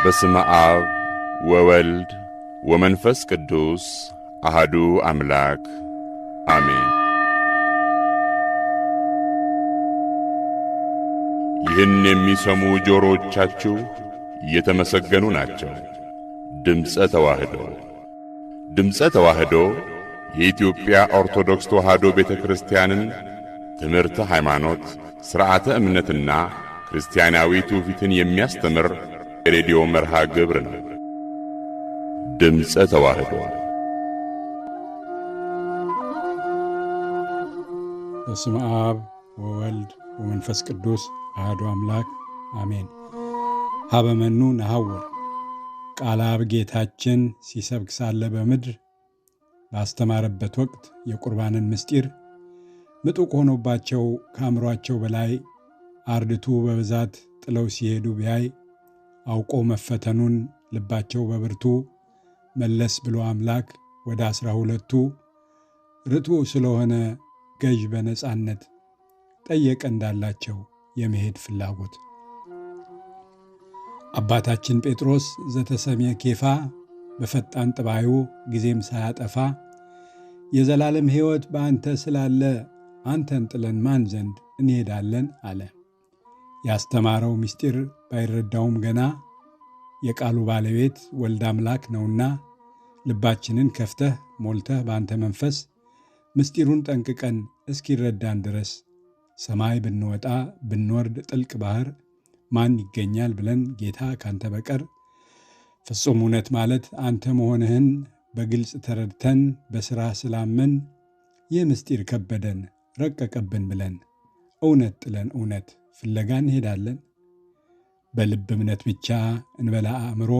በስመ አብ ወወልድ ወመንፈስ ቅዱስ አሐዱ አምላክ አሜን። ይህን የሚሰሙ ጆሮቻችሁ የተመሰገኑ ናቸው። ድምፀ ተዋህዶ የኢትዮጵያ ኦርቶዶክስ ተዋህዶ ቤተክርስቲያንን ትምህርተ ሃይማኖት፣ ሥርዓተ እምነትና ክርስቲያናዊ ትውፊትን የሚያስተምር የሬዲዮ መርሃ ግብር ነው። ድምፀ ተዋህዶ። በስመ አብ ወወልድ ወመንፈስ ቅዱስ አሐዱ አምላክ አሜን። ሀበመኑ ነሐውር ቃለ አብ ጌታችን ሲሰብክ ሳለ በምድር ባስተማረበት ወቅት የቁርባንን ምስጢር ምጡቅ ሆኖባቸው ከአእምሯቸው በላይ አርድቱ በብዛት ጥለው ሲሄዱ ቢያይ አውቆ መፈተኑን ልባቸው በብርቱ መለስ ብሎ አምላክ ወደ 12ቱ ርቱዕ ስለሆነ ገዥ በነጻነት ጠየቀ እንዳላቸው የመሄድ ፍላጎት። አባታችን ጴጥሮስ ዘተሰምየ ኬፋ በፈጣን ጥባዩ ጊዜም ሳያጠፋ የዘላለም ሕይወት በአንተ ስላለ አንተን ጥለን ማን ዘንድ እንሄዳለን አለ። ያስተማረው ምስጢር ባይረዳውም ገና የቃሉ ባለቤት ወልድ አምላክ ነውና ልባችንን ከፍተህ ሞልተህ በአንተ መንፈስ ምስጢሩን ጠንቅቀን እስኪረዳን ድረስ ሰማይ ብንወጣ ብንወርድ ጥልቅ ባህር ማን ይገኛል ብለን ጌታ ካንተ በቀር ፍጹም እውነት ማለት አንተ መሆንህን በግልጽ ተረድተን በሥራ ስላመን ይህ ምስጢር ከበደን ረቀቀብን ብለን እውነት ጥለን እውነት ፍለጋ እንሄዳለን። በልብ እምነት ብቻ እንበላ አእምሮ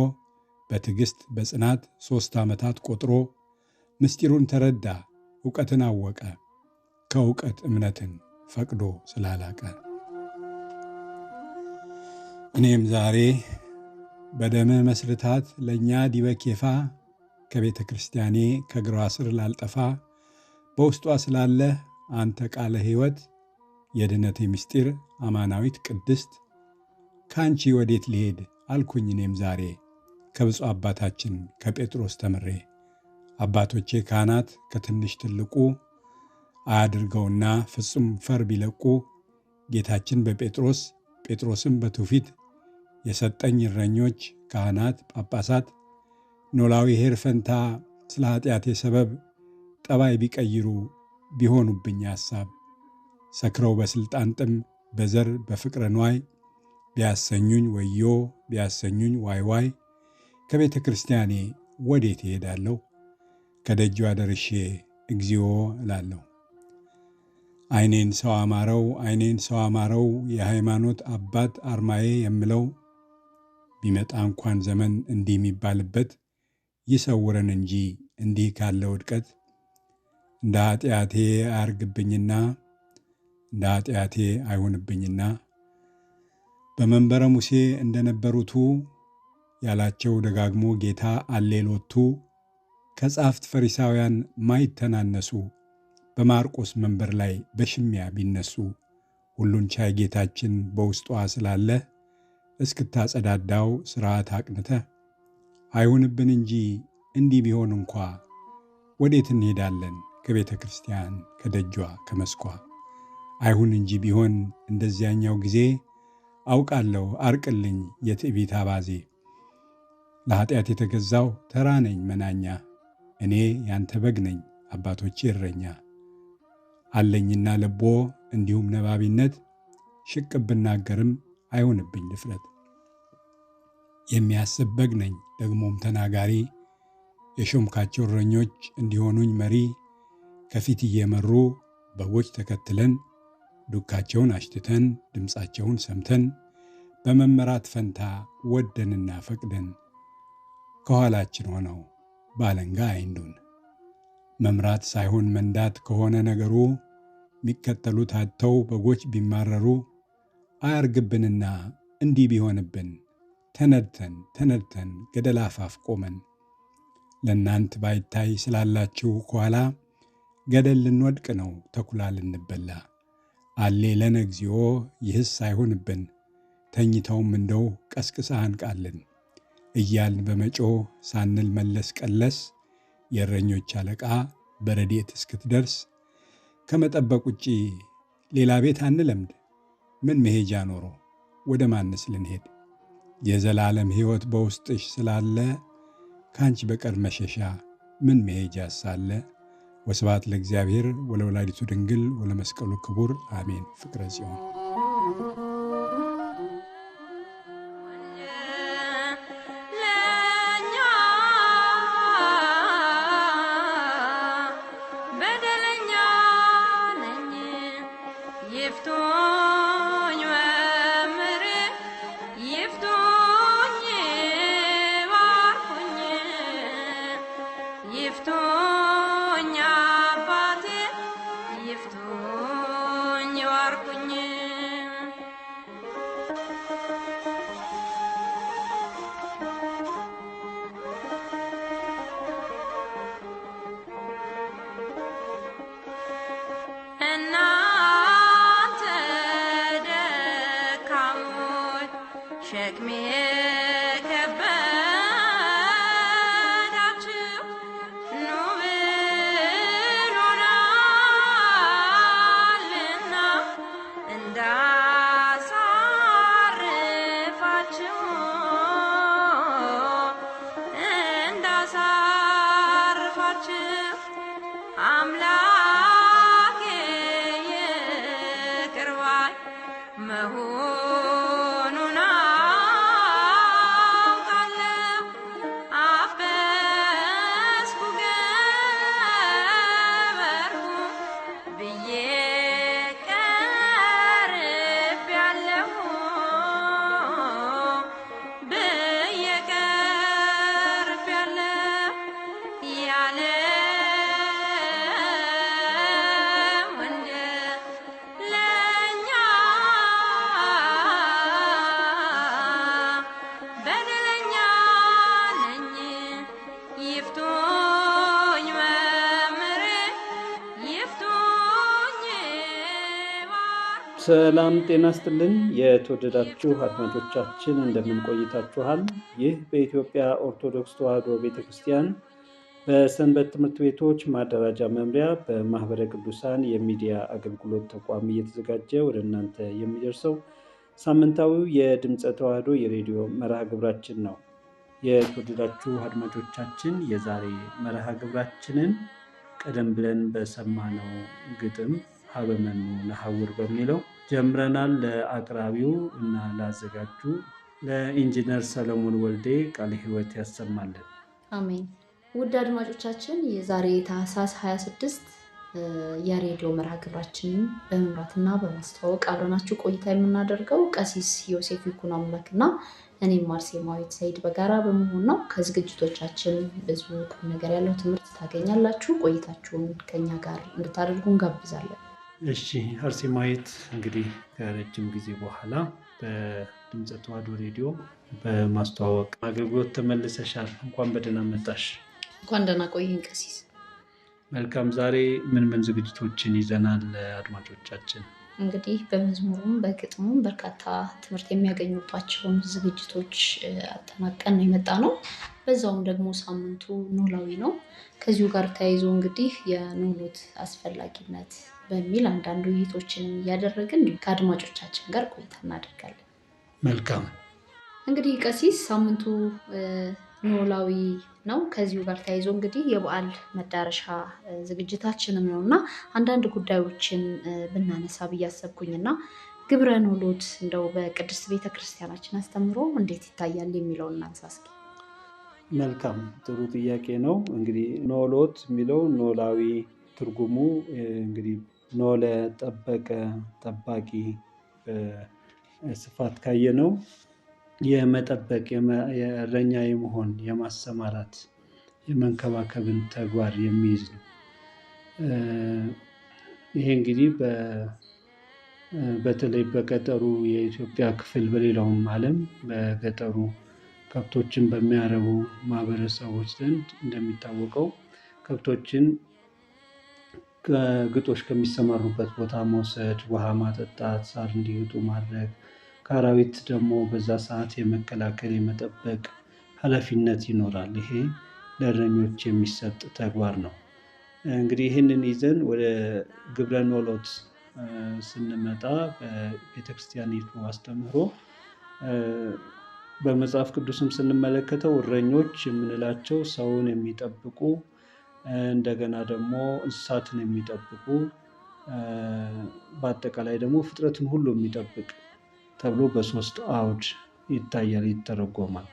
በትዕግሥት በጽናት 3 ዓመታት ቆጥሮ ምስጢሩን ተረዳ ዕውቀትን አወቀ ከዕውቀት እምነትን ፈቅዶ ስላላቀ። እኔም ዛሬ በደምህ መስርታት ለእኛ ዲበ ኬፋ ከቤተ ክርስቲያኔ ከእግሯ ስር ላልጠፋ በውስጧ ስላለህ አንተ ቃለ ሕይወት የድነቴ ምስጢር አማናዊት ቅድስት ከአንቺ ወዴት ልሄድ አልኩኝ። እኔም ዛሬ ከብፁዕ አባታችን ከጴጥሮስ ተምሬ አባቶቼ ካህናት ከትንሽ ትልቁ አያድርገውና ፍጹም ፈር ቢለቁ ጌታችን በጴጥሮስ ጴጥሮስም በትውፊት የሰጠኝ እረኞች ካህናት ጳጳሳት ኖላዊ ኄር ፈንታ ስለ ኃጢአቴ ሰበብ ጠባይ ቢቀይሩ ቢሆኑብኝ ሐሳብ ሰክረው በሥልጣን ጥም በዘር በፍቅረ ንዋይ ቢያሰኙኝ ወዮ ቢያሰኙኝ ዋይ ዋይ ከቤተ ክርስቲያኔ ወዴት እሄዳለሁ? ከደጇ ደርሼ እግዚኦ እላለሁ። ዓይኔን ሰው አማረው የሃይማኖት አባት አርማዬ የምለው ቢመጣ እንኳን ዘመን እንዲህ የሚባልበት ይሰውረን እንጂ እንዲህ ካለ ውድቀት እንደ ኃጢአቴ አያርግብኝና እንደ ኃጢአቴ አይሆንብኝና በመንበረ ሙሴ እንደነበሩቱ ያላቸው ደጋግሞ ጌታ አሌሎቱ ከጻፍት ፈሪሳውያን ማይተናነሱ በማርቆስ መንበር ላይ በሽሚያ ቢነሱ ሁሉን ቻይ ጌታችን በውስጧ ስላለ እስክታጸዳዳው ሥርዓት አቅንተህ አይሁንብን እንጂ እንዲህ ቢሆን እንኳ ወዴት እንሄዳለን ከቤተ ክርስቲያን ከደጇ ከመስኳ አይሁን እንጂ ቢሆን እንደዚያኛው ጊዜ አውቃለሁ አርቅልኝ የትዕቢት አባዜ ለኃጢአት የተገዛው ተራ ነኝ መናኛ እኔ ያንተ በግ ነኝ አባቶቼ እረኛ አለኝና ልቦ እንዲሁም ነባቢነት ሽቅብ ብናገርም አይሆንብኝ ድፍረት የሚያስብ በግ ነኝ ደግሞም ተናጋሪ የሾምካቸው እረኞች እንዲሆኑኝ መሪ ከፊት እየመሩ በጎች ተከትለን ዱካቸውን አሽትተን ድምፃቸውን ሰምተን በመመራት ፈንታ ወደንና ፈቅደን ከኋላችን ሆነው ባለንጋ አይንዱን። መምራት ሳይሆን መንዳት ከሆነ ነገሩ የሚከተሉት አጥተው በጎች ቢማረሩ አያርግብንና እንዲህ ቢሆንብን ተነድተን ገደል አፋፍ ቆመን ለእናንት ባይታይ ስላላችሁ ከኋላ ገደል ልንወድቅ ነው ተኩላ ልንበላ አሌ ለነ እግዚኦ ይህስ አይሆንብን ተኝተውም እንደው ቀስቅሳ አንቃልን እያልን በመጮህ ሳንል መለስ ቀለስ የእረኞች አለቃ በረድኤት እስክትደርስ ከመጠበቅ ውጪ ሌላ ቤት አንለምድ። ምን መሄጃ ኖሮ ወደ ማንስ ልንሄድ? የዘላለም ሕይወት በውስጥሽ ስላለ ከአንቺ በቀር መሸሻ ምን መሄጃ ሳለ? ወስብሐት ለእግዚአብሔር ወለወላዲቱ ድንግል ወለመስቀሉ ክቡር አሜን። ፍቅረ ጽዮን ሸክሜ ከበዳችሁ ኑ ብሎናልና እንዳሳርፋችሁ አምላኬ ይቅር ባይ መሆኑን አውቃለሁ። አበስኩ ገበርኩ ብዬ ቀርቤያለሁ ያለ ሰላም ጤና ይስጥልን። የተወደዳችሁ አድማጮቻችን እንደምን ቆይታችኋል? ይህ በኢትዮጵያ ኦርቶዶክስ ተዋሕዶ ቤተክርስቲያን በሰንበት ትምህርት ቤቶች ማደራጃ መምሪያ በማህበረ ቅዱሳን የሚዲያ አገልግሎት ተቋም እየተዘጋጀ ወደ እናንተ የሚደርሰው ሳምንታዊው የድምፀ ተዋሕዶ የሬዲዮ መርሃ ግብራችን ነው። የተወደዳችሁ አድማጮቻችን የዛሬ መርሃ ግብራችንን ቀደም ብለን በሰማነው ግጥም ሀበመኑ ነሐውር በሚለው ጀምረናል። ለአቅራቢው እና ላዘጋጁ ለኢንጂነር ሰለሞን ወልዴ ቃለ ሕይወት ያሰማልን። አሜን። ውድ አድማጮቻችን የዛሬ ታኅሳስ 26 የሬዲዮ መርሃ ግብራችንን በመምራትና በማስተዋወቅ አብረናችሁ ቆይታ የምናደርገው ቀሲስ ዮሴፍ ይኩኖ አምላክና እኔም አርሴማዊት ሰይድ በጋራ በመሆን ነው። ከዝግጅቶቻችን ብዙ ቁም ነገር ያለው ትምህርት ታገኛላችሁ። ቆይታችሁን ከኛ ጋር እንድታደርጉ እንጋብዛለን። እሺ አርሴማዊት፣ እንግዲህ ከረጅም ጊዜ በኋላ በድምፀ ተዋሕዶ ሬዲዮ በማስተዋወቅ አገልግሎት ተመልሰሻል። እንኳን በደህና መጣሽ። እንኳን ደህና ቆየን ቀሲስ። መልካም። ዛሬ ምን ምን ዝግጅቶችን ይዘናል አድማጮቻችን? እንግዲህ በመዝሙሩም በግጥሙም በርካታ ትምህርት የሚያገኙባቸውን ዝግጅቶች አጠናቀን ነው የመጣ ነው። በዛውም ደግሞ ሳምንቱ ኖላዊ ነው። ከዚሁ ጋር ተያይዞ እንግዲህ የኖሎት አስፈላጊነት በሚል አንዳንድ ውይይቶችን እያደረግን ከአድማጮቻችን ጋር ቆይታ እናደርጋለን። መልካም። እንግዲህ ቀሲስ ሳምንቱ ኖላዊ ነው። ከዚሁ ጋር ተያይዞ እንግዲህ የበዓል መዳረሻ ዝግጅታችንም ነው እና አንዳንድ ጉዳዮችን ብናነሳ ብያሰብኩኝና ግብረ ኖሎት እንደው በቅድስት ቤተክርስቲያናችን አስተምሮ እንዴት ይታያል የሚለውን እናንሳ እስኪ። መልካም፣ ጥሩ ጥያቄ ነው። እንግዲህ ኖሎት የሚለው ኖላዊ ትርጉሙ እንግዲህ ኖለ ጠበቀ፣ ጠባቂ ስፋት ካየ ነው የመጠበቅ የእረኛ የመሆን የማሰማራት የመንከባከብን ተግባር የሚይዝ ነው። ይሄ እንግዲህ በተለይ በገጠሩ የኢትዮጵያ ክፍል በሌላውም ዓለም በገጠሩ ከብቶችን በሚያረቡ ማህበረሰቦች ዘንድ እንደሚታወቀው ከብቶችን ግጦሽ ከሚሰማሩበት ቦታ መውሰድ፣ ውሃ ማጠጣት፣ ሳር እንዲግጡ ማድረግ፣ ከአራዊት ደግሞ በዛ ሰዓት የመከላከል የመጠበቅ ኃላፊነት ይኖራል። ይሄ ለእረኞች የሚሰጥ ተግባር ነው። እንግዲህ ይህንን ይዘን ወደ ግብረ ኖሎት ስንመጣ በቤተክርስቲያኒቱ አስተምህሮ በመጽሐፍ ቅዱስም ስንመለከተው እረኞች የምንላቸው ሰውን የሚጠብቁ እንደገና ደግሞ እንስሳትን የሚጠብቁ በአጠቃላይ ደግሞ ፍጥረትን ሁሉ የሚጠብቅ ተብሎ በሶስት አውድ ይታያል፣ ይተረጎማል።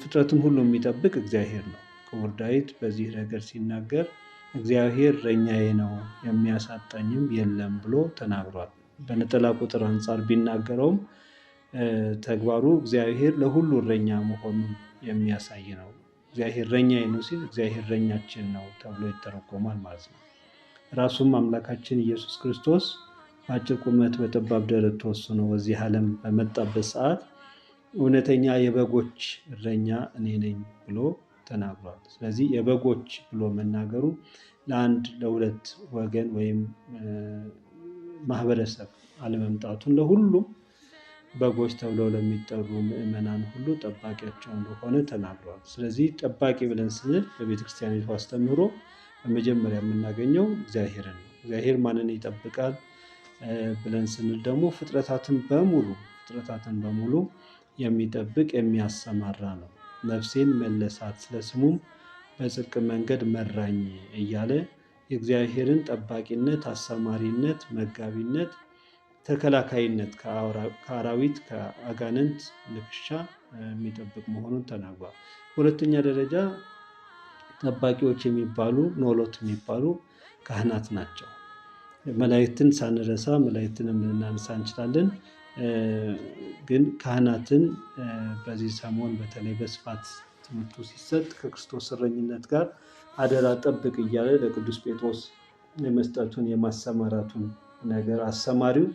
ፍጥረትን ሁሉ የሚጠብቅ እግዚአብሔር ነው። ክቡር ዳዊት በዚህ ነገር ሲናገር እግዚአብሔር እረኛዬ ነው የሚያሳጣኝም የለም ብሎ ተናግሯል። በነጠላ ቁጥር አንጻር ቢናገረውም ተግባሩ እግዚአብሔር ለሁሉ እረኛ መሆኑን የሚያሳይ ነው። እግዚአብሔር እረኛዬ ነው ሲል እግዚአብሔር እረኛችን ነው ተብሎ ይተረጎማል ማለት ነው። ራሱም አምላካችን ኢየሱስ ክርስቶስ በአጭር ቁመት በጠባብ ደረት ተወስኖ በዚህ ዓለም በመጣበት ሰዓት እውነተኛ የበጎች እረኛ እኔ ነኝ ብሎ ተናግሯል። ስለዚህ የበጎች ብሎ መናገሩ ለአንድ ለሁለት ወገን ወይም ማህበረሰብ አለመምጣቱን ለሁሉም በጎች ተብለው ለሚጠሩ ምዕመናን ሁሉ ጠባቂያቸው እንደሆነ ተናግሯል። ስለዚህ ጠባቂ ብለን ስንል በቤተክርስቲያኒቱ አስተምህሮ በመጀመሪያ የምናገኘው እግዚአብሔርን ነው። እግዚአብሔር ማንን ይጠብቃል ብለን ስንል ደግሞ ፍጥረታትን በሙሉ የሚጠብቅ የሚያሰማራ ነው። ነፍሴን መለሳት ስለስሙም በጽድቅ መንገድ መራኝ እያለ የእግዚአብሔርን ጠባቂነት፣ አሰማሪነት፣ መጋቢነት፣ ተከላካይነት ከአራዊት ከአጋንንት ንክሻ የሚጠብቅ መሆኑን ተናግሯል። በሁለተኛ ደረጃ ጠባቂዎች የሚባሉ ኖሎት የሚባሉ ካህናት ናቸው። መላእክትን ሳንረሳ መላእክትንም ልናነሳ እንችላለን። ግን ካህናትን በዚህ ሰሞን በተለይ በስፋት ትምህርቱ ሲሰጥ ከክርስቶስ እረኝነት ጋር አደራ ጠብቅ እያለ ለቅዱስ ጴጥሮስ የመስጠቱን የማሰማራቱን ነገር አሰማሪው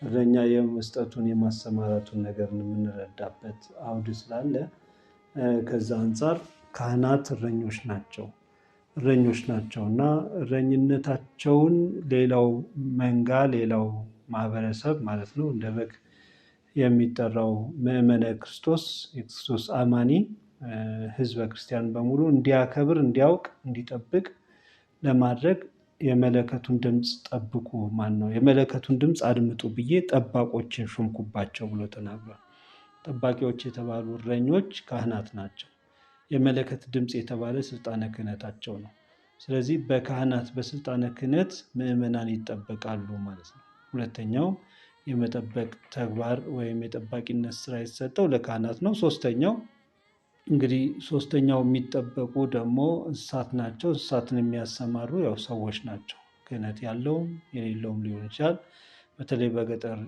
እረኛ የመስጠቱን የማሰማራቱን ነገር የምንረዳበት አውድ ስላለ ከዛ አንጻር ካህናት እረኞች ናቸው እና እረኝነታቸውን ሌላው መንጋ ሌላው ማህበረሰብ ማለት ነው እንደ በግ የሚጠራው ምዕመነ ክርስቶስ የክርስቶስ አማኒ ህዝበ ክርስቲያን በሙሉ እንዲያከብር፣ እንዲያውቅ፣ እንዲጠብቅ ለማድረግ የመለከቱን ድምፅ ጠብቁ የመለከቱን ድምፅ አድምጡ ብዬ ጠባቆችን ሾምኩባቸው ብሎ ተናግሯል። ጠባቂዎች የተባሉ እረኞች ካህናት ናቸው። የመለከት ድምፅ የተባለ ስልጣነ ክህነታቸው ነው። ስለዚህ በካህናት በስልጣነ ክህነት ምዕመናን ይጠበቃሉ ማለት ነው። ሁለተኛው የመጠበቅ ተግባር ወይም የጠባቂነት ስራ የተሰጠው ለካህናት ነው። ሶስተኛው የሚጠበቁ ደግሞ እንስሳት ናቸው። እንስሳትን የሚያሰማሩ ያው ሰዎች ናቸው። ክህነት ያለውም የሌለውም ሊሆን ይችላል። በተለይ በገጠር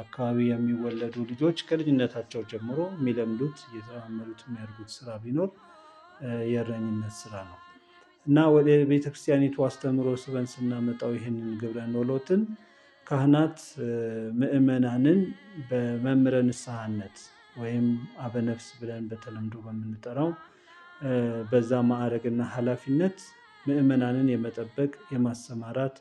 አካባቢ የሚወለዱ ልጆች ከልጅነታቸው ጀምሮ የሚለምዱት እየተለማመዱት የሚያደርጉት ስራ ቢኖር የእረኝነት ስራ ነው እና ወደ ቤተክርስቲያኒቱ አስተምህሮ ስበን ስናመጣው ይህንን ግብረ ኖሎትን ካህናት ምዕመናንን በመምህረ ንስሐነት ወይም አበነፍስ ብለን በተለምዶ በምንጠራው በዛ ማዕረግና ኃላፊነት ምዕመናንን የመጠበቅ የማሰማራት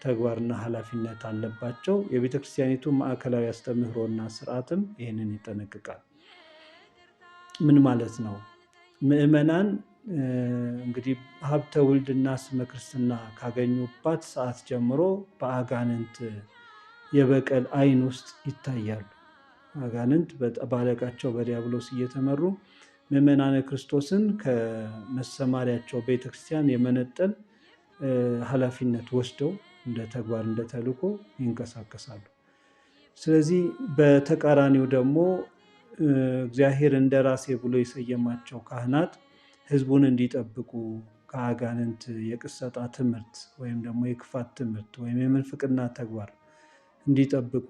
ተግባርና ኃላፊነት አለባቸው። የቤተክርስቲያኒቱ ማዕከላዊ አስተምህሮና ስርዓትም ይህንን ይጠነቅቃል። ምን ማለት ነው? ምዕመናን እንግዲህ ሀብተ ውልድና ስመ ክርስትና ካገኙባት ሰዓት ጀምሮ በአጋንንት የበቀል ዓይን ውስጥ ይታያሉ። አጋንንት ባለቃቸው በዲያብሎስ እየተመሩ ምዕመናነ ክርስቶስን ከመሰማሪያቸው ቤተክርስቲያን የመነጠል ኃላፊነት ወስደው እንደ ተግባር እንደ ተልእኮ ይንቀሳቀሳሉ። ስለዚህ በተቃራኒው ደግሞ እግዚአብሔር እንደራሴ ብሎ የሰየማቸው ካህናት ህዝቡን እንዲጠብቁ ከአጋንንት የቅሰጣ ትምህርት ወይም ደግሞ የክፋት ትምህርት ወይም የምንፍቅና ተግባር እንዲጠብቁ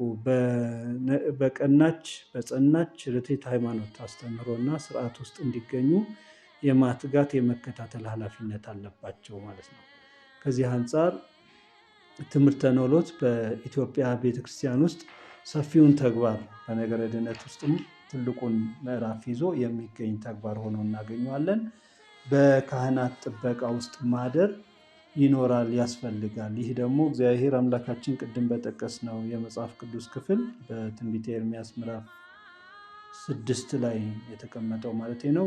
በጸናች ርትዕት ሃይማኖት አስተምህሮና ስርዓት ውስጥ እንዲገኙ የማትጋት የመከታተል ኃላፊነት አለባቸው ማለት ነው። ከዚህ አንጻር ትምህርተ ኖሎት በኢትዮጵያ ቤተክርስቲያን ውስጥ ሰፊውን ተግባር በነገረ ድነት ውስጥም ትልቁን ምዕራፍ ይዞ የሚገኝ ተግባር ሆኖ እናገኘዋለን። በካህናት ጥበቃ ውስጥ ማደር ይኖራል፣ ያስፈልጋል። ይህ ደግሞ እግዚአብሔር አምላካችን ቅድም በጠቀስነው የመጽሐፍ ቅዱስ ክፍል በትንቢተ ኤርምያስ ምዕራፍ 6 ላይ የተቀመጠው ማለት ነው።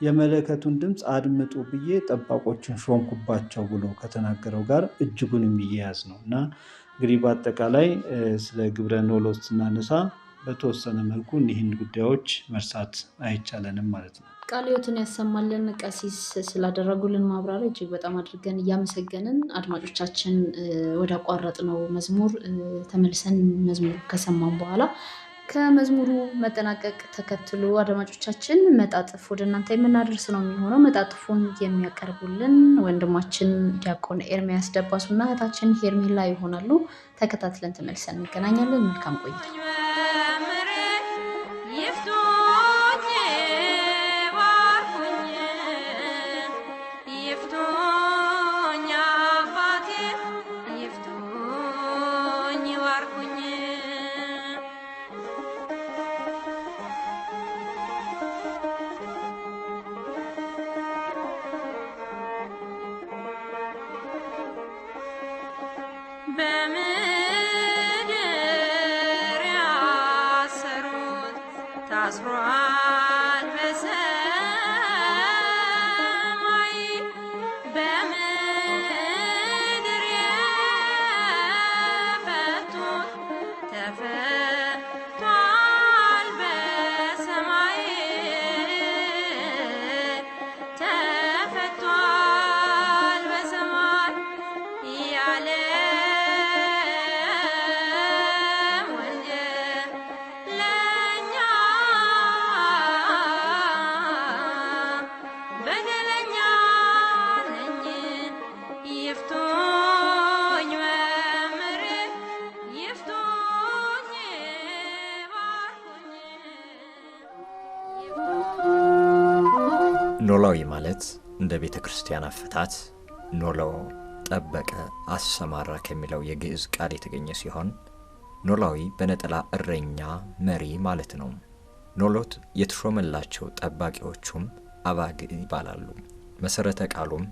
የመለከቱን ድምፅ አድምጡ ብዬ ጠባቆችን ሾምኩባቸው ብሎ ከተናገረው ጋር እጅጉን የሚያያዝ ነው እና እንግዲህ በአጠቃላይ ስለ ግብረ ኖሎት ስናነሳ በተወሰነ መልኩ እኒህን ጉዳዮች መርሳት አይቻለንም ማለት ነው። ቃለ ሕይወትን ያሰማልን። ቀሲስ ስላደረጉልን ማብራሪያ እጅግ በጣም አድርገን እያመሰገንን አድማጮቻችን ወደ አቋረጥነው መዝሙር ተመልሰን መዝሙር ከሰማን በኋላ ከመዝሙሩ መጠናቀቅ ተከትሎ አድማጮቻችን መጣጥፍ ወደ እናንተ የምናደርስ ነው የሚሆነው። መጣጥፉን የሚያቀርቡልን ወንድማችን ዲያቆን ኤርሚያስ ደባሱና እህታችን ሄርሜላ ይሆናሉ። ተከታትለን ተመልሰን እንገናኛለን። መልካም ቆይታ። በምድር ያሰሩት ታስሯል በሰማይ በምድር የፈቱት ተፈቷል በሰማይ ተፈቷል በሰማይ ያለ ኖላዊ ማለት እንደ ቤተ ክርስቲያን አፈታት ኖሎ ጠበቀ፣ አሰማራ ከሚለው የግዕዝ ቃል የተገኘ ሲሆን ኖላዊ በነጠላ እረኛ መሪ ማለት ነው። ኖሎት የተሾመላቸው ጠባቂዎቹም አባግዕ ይባላሉ። መሰረተ ቃሉም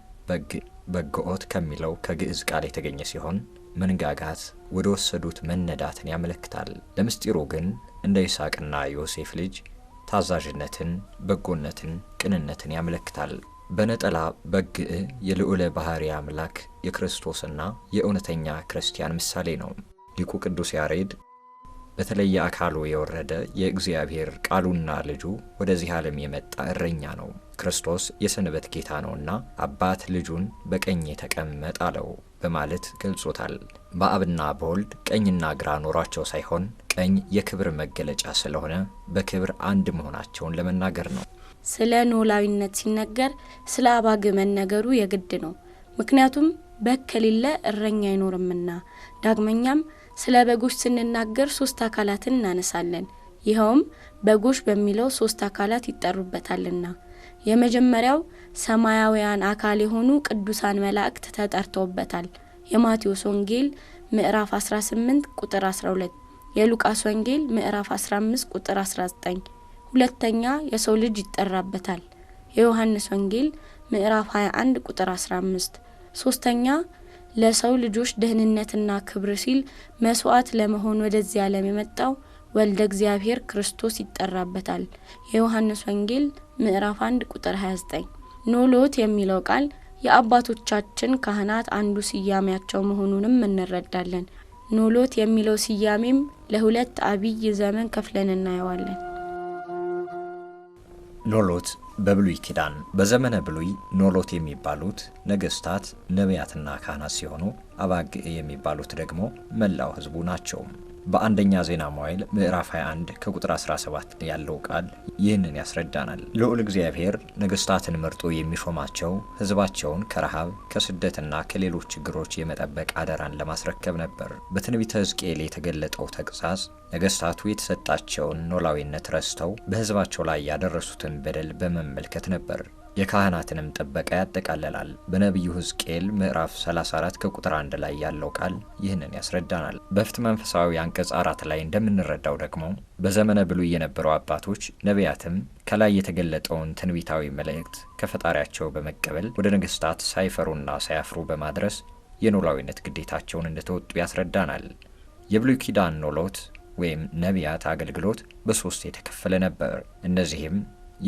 በግዖት ከሚለው ከግዕዝ ቃል የተገኘ ሲሆን መንጋጋት ወደ ወሰዱት መነዳትን ያመለክታል። ለምስጢሩ ግን እንደ ይስሐቅና ዮሴፍ ልጅ ታዛዥነትን፣ በጎነትን፣ ቅንነትን ያመለክታል። በነጠላ በግዕ የልዑለ ባህሪ አምላክ የክርስቶስና የእውነተኛ ክርስቲያን ምሳሌ ነው። ሊቁ ቅዱስ ያሬድ በተለየ አካሉ የወረደ የእግዚአብሔር ቃሉና ልጁ ወደዚህ ዓለም የመጣ እረኛ ነው። ክርስቶስ የሰንበት ጌታ ነውና አባት ልጁን በቀኝ ተቀመጥ አለው በማለት ገልጾታል። በአብና በወልድ ቀኝና ግራ ኖሯቸው ሳይሆን ቀኝ የክብር መገለጫ ስለሆነ በክብር አንድ መሆናቸውን ለመናገር ነው። ስለ ኖላዊነት ሲነገር ስለ አባግዕ መነገሩ የግድ ነው። ምክንያቱም በግ ከሌለ እረኛ አይኖርምና። ዳግመኛም ስለ በጎች ስንናገር 3 አካላትን እናነሳለን። ይኸውም በጎች በሚለው 3 አካላት ይጠሩበታልና። የመጀመሪያው ሰማያውያን አካል የሆኑ ቅዱሳን መላእክት ተጠርተውበታል። የማቴዎስ ወንጌል ምዕራፍ 18 ቁጥር 12፣ የሉቃስ ወንጌል ምዕራፍ 15 ቁጥር 19። ሁለተኛ የሰው ልጅ ይጠራበታል። የዮሐንስ ወንጌል ምዕራፍ 21 ቁጥር 15። ሶስተኛ ለሰው ልጆች ደህንነትና ክብር ሲል መስዋዕት ለመሆን ወደዚህ ዓለም የመጣው ወልደ እግዚአብሔር ክርስቶስ ይጠራበታል። የዮሐንስ ወንጌል ምዕራፍ 1 ቁጥር 29። ኖሎት የሚለው ቃል የአባቶቻችን ካህናት አንዱ ስያሜያቸው መሆኑንም እንረዳለን። ኖሎት የሚለው ስያሜም ለሁለት አብይ ዘመን ከፍለን እናየዋለን። ኖሎት በብሉይ ኪዳን በዘመነ ብሉይ ኖሎት የሚባሉት ነገስታት፣ ነቢያትና ካህናት ሲሆኑ አባግዕ የሚባሉት ደግሞ መላው ህዝቡ ናቸው። በአንደኛ ዜና መዋዕል ምዕራፍ 21 ከቁጥር 17 ያለው ቃል ይህንን ያስረዳናል። ልዑል እግዚአብሔር ነገስታትን መርጦ የሚሾማቸው ህዝባቸውን ከረሃብ፣ ከስደትና ከሌሎች ችግሮች የመጠበቅ አደራን ለማስረከብ ነበር። በትንቢተ ሕዝቅኤል የተገለጠው ተግሳጽ ነገስታቱ የተሰጣቸውን ኖላዊነት ረስተው በህዝባቸው ላይ ያደረሱትን በደል በመመልከት ነበር። የካህናትንም ጥበቃ ያጠቃልላል። በነቢዩ ሕዝቅኤል ምዕራፍ 34 ከቁጥር 1 ላይ ያለው ቃል ይህንን ያስረዳናል። በፍትሐ መንፈሳዊ አንቀጽ 4 ላይ እንደምንረዳው ደግሞ በዘመነ ብሉይ የነበሩ አባቶች ነቢያትም ከላይ የተገለጠውን ትንቢታዊ መልእክት ከፈጣሪያቸው በመቀበል ወደ ነገስታት ሳይፈሩና ሳያፍሩ በማድረስ የኖላዊነት ግዴታቸውን እንደተወጡ ያስረዳናል። የብሉይ ኪዳን ኖሎት ወይም ነቢያት አገልግሎት በሶስት የተከፈለ ነበር። እነዚህም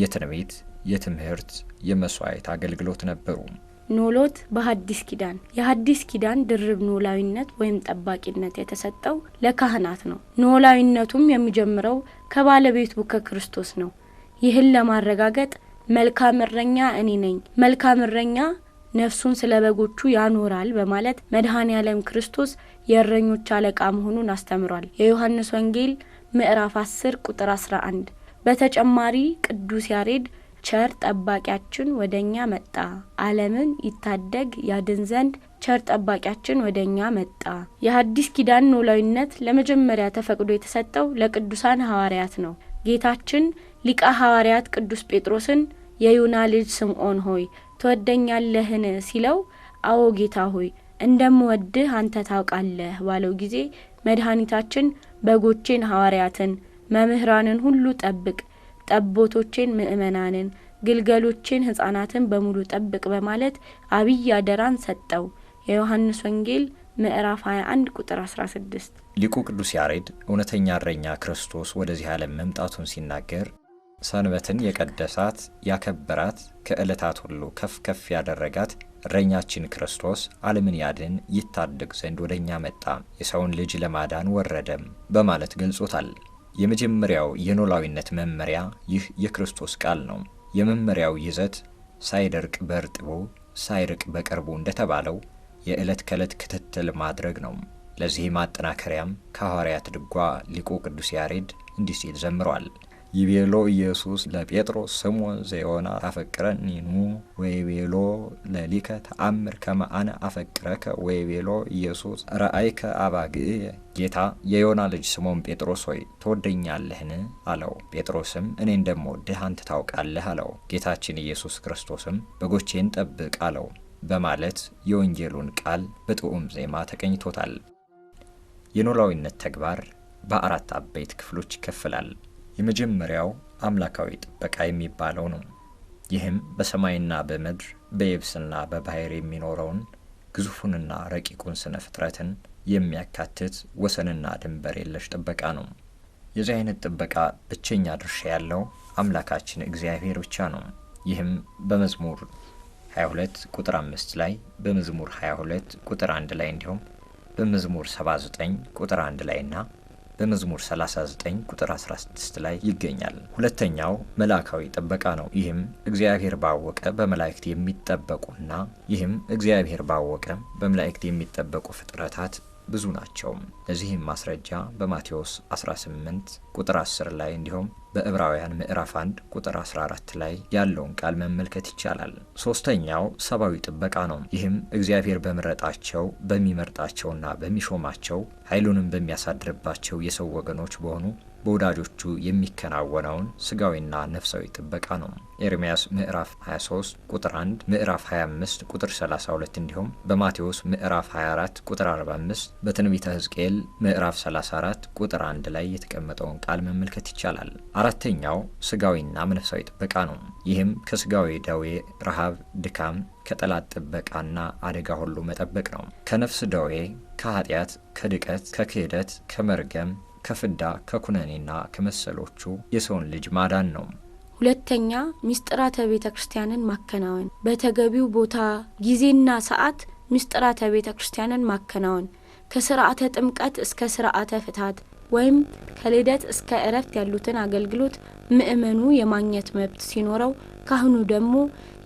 የትንቢት፣ የትምህርት፣ የመስዋዕት አገልግሎት ነበሩ። ኖሎት በሐዲስ ኪዳን የሐዲስ ኪዳን ድርብ ኖላዊነት ወይም ጠባቂነት የተሰጠው ለካህናት ነው። ኖላዊነቱም የሚጀምረው ከባለቤቱ ከክርስቶስ ነው። ይህን ለማረጋገጥ መልካም እረኛ እኔ ነኝ፣ መልካም እረኛ ነፍሱን ስለ በጎቹ ያኖራል በማለት መድኃኔዓለም ክርስቶስ የእረኞች አለቃ መሆኑን አስተምሯል። የዮሐንስ ወንጌል ምዕራፍ 10 ቁጥር 11። በተጨማሪ ቅዱስ ያሬድ ቸር ጠባቂያችን ወደኛ መጣ፣ ዓለምን ይታደግ ያድን ዘንድ ቸር ጠባቂያችን ወደኛ መጣ። የሐዲስ ኪዳን ኖላዊነት ለመጀመሪያ ተፈቅዶ የተሰጠው ለቅዱሳን ሐዋርያት ነው። ጌታችን ሊቀ ሐዋርያት ቅዱስ ጴጥሮስን የዮና ልጅ ስምዖን ሆይ ትወደኛለህን ሲለው አዎ ጌታ ሆይ እንደምወድህ አንተ ታውቃለህ ባለው ጊዜ መድኃኒታችን በጎቼን ሐዋርያትን መምህራንን ሁሉ ጠብቅ፣ ጠቦቶቼን ምእመናንን፣ ግልገሎቼን ሕፃናትን በሙሉ ጠብቅ በማለት አብይ አደራን ሰጠው። የዮሐንስ ወንጌል ምዕራፍ 21 ቁጥር 16። ሊቁ ቅዱስ ያሬድ እውነተኛ እረኛ ክርስቶስ ወደዚህ ዓለም መምጣቱን ሲናገር ሰንበትን የቀደሳት ያከበራት ከዕለታት ሁሉ ከፍ ከፍ ያደረጋት እረኛችን ክርስቶስ ዓለምን ያድን ይታደግ ዘንድ ወደኛ መጣ፣ የሰውን ልጅ ለማዳን ወረደም በማለት ገልጾታል። የመጀመሪያው የኖላዊነት መመሪያ ይህ የክርስቶስ ቃል ነው። የመመሪያው ይዘት ሳይደርቅ በርጥቡ ሳይርቅ በቅርቡ እንደተባለው የዕለት ከዕለት ክትትል ማድረግ ነው። ለዚህ ማጠናከሪያም ከሐዋርያት ድጓ ሊቁ ቅዱስ ያሬድ እንዲህ ሲል ዘምሯል። ይቤሎ ኢየሱስ ለጴጥሮስ ስምዖን ዘዮና ታፈቅረኒኑ ወይቤሎ ለሊከ ተአምር ከመ አነ አፈቅረከ ወይቤሎ ኢየሱስ ረአይከ አባግዕ። ጌታ የዮና ልጅ ስምዖን ጴጥሮስ ሆይ ትወደኛለህን አለው። ጴጥሮስም እኔ እንደምወድህ አንተ ታውቃለህ አለው። ጌታችን ኢየሱስ ክርስቶስም በጎቼን ጠብቅ አለው በማለት የወንጌሉን ቃል በጥዑም ዜማ ተቀኝቶታል። የኖላዊነት ተግባር በአራት አበይት ክፍሎች ይከፈላል። የመጀመሪያው አምላካዊ ጥበቃ የሚባለው ነው። ይህም በሰማይና በምድር በየብስና በባህር የሚኖረውን ግዙፉንና ረቂቁን ስነ ፍጥረትን የሚያካትት ወሰንና ድንበር የለሽ ጥበቃ ነው። የዚህ አይነት ጥበቃ ብቸኛ ድርሻ ያለው አምላካችን እግዚአብሔር ብቻ ነው። ይህም በመዝሙር 22 ቁጥር 5 ላይ፣ በመዝሙር 22 ቁጥር 1 ላይ እንዲሁም በመዝሙር 79 ቁጥር 1 ላይና በመዝሙር 39 ቁጥር 16 ላይ ይገኛል። ሁለተኛው መልአካዊ ጥበቃ ነው። ይህም እግዚአብሔር ባወቀ በመላእክት የሚጠበቁ ፍጥረታት ብዙ ናቸው። ለዚህም ማስረጃ በማቴዎስ 18 ቁጥር 10 ላይ እንዲሁም በዕብራውያን ምዕራፍ 1 ቁጥር 14 ላይ ያለውን ቃል መመልከት ይቻላል። ሶስተኛው ሰብአዊ ጥበቃ ነው። ይህም እግዚአብሔር በሚመርጣቸውና በሚሾማቸው ኃይሉንም በሚያሳድርባቸው የሰው ወገኖች በሆኑ በወዳጆቹ የሚከናወነውን ስጋዊና ነፍሳዊ ጥበቃ ነው። ኤርምያስ ምዕራፍ 23 ቁጥር 1፣ ምዕራፍ 25 ቁጥር 32 እንዲሁም በማቴዎስ ምዕራፍ 24 ቁጥር 45፣ በትንቢተ ሕዝቅኤል ምዕራፍ 34 ቁጥር 1 ላይ የተቀመጠውን ቃል መመልከት ይቻላል። አራተኛው ስጋዊና መንፈሳዊ ጥበቃ ነው። ይህም ከስጋዊ ደዌ፣ ረሃብ፣ ድካም፣ ከጠላት ጥበቃና አደጋ ሁሉ መጠበቅ ነው። ከነፍስ ደዌ፣ ከኃጢአት፣ ከድቀት፣ ከክህደት፣ ከመርገም፣ ከፍዳ፣ ከኩነኔና ከመሰሎቹ የሰውን ልጅ ማዳን ነው። ሁለተኛ ምስጢራተ ቤተ ክርስቲያንን ማከናወን፣ በተገቢው ቦታ ጊዜና ሰዓት ምስጢራተ ቤተ ክርስቲያንን ማከናወን፣ ከስርዓተ ጥምቀት እስከ ስርዓተ ፍታት ወይም ከልደት እስከ ዕረፍት ያሉትን አገልግሎት ምእመኑ የማግኘት መብት ሲኖረው ካህኑ ደግሞ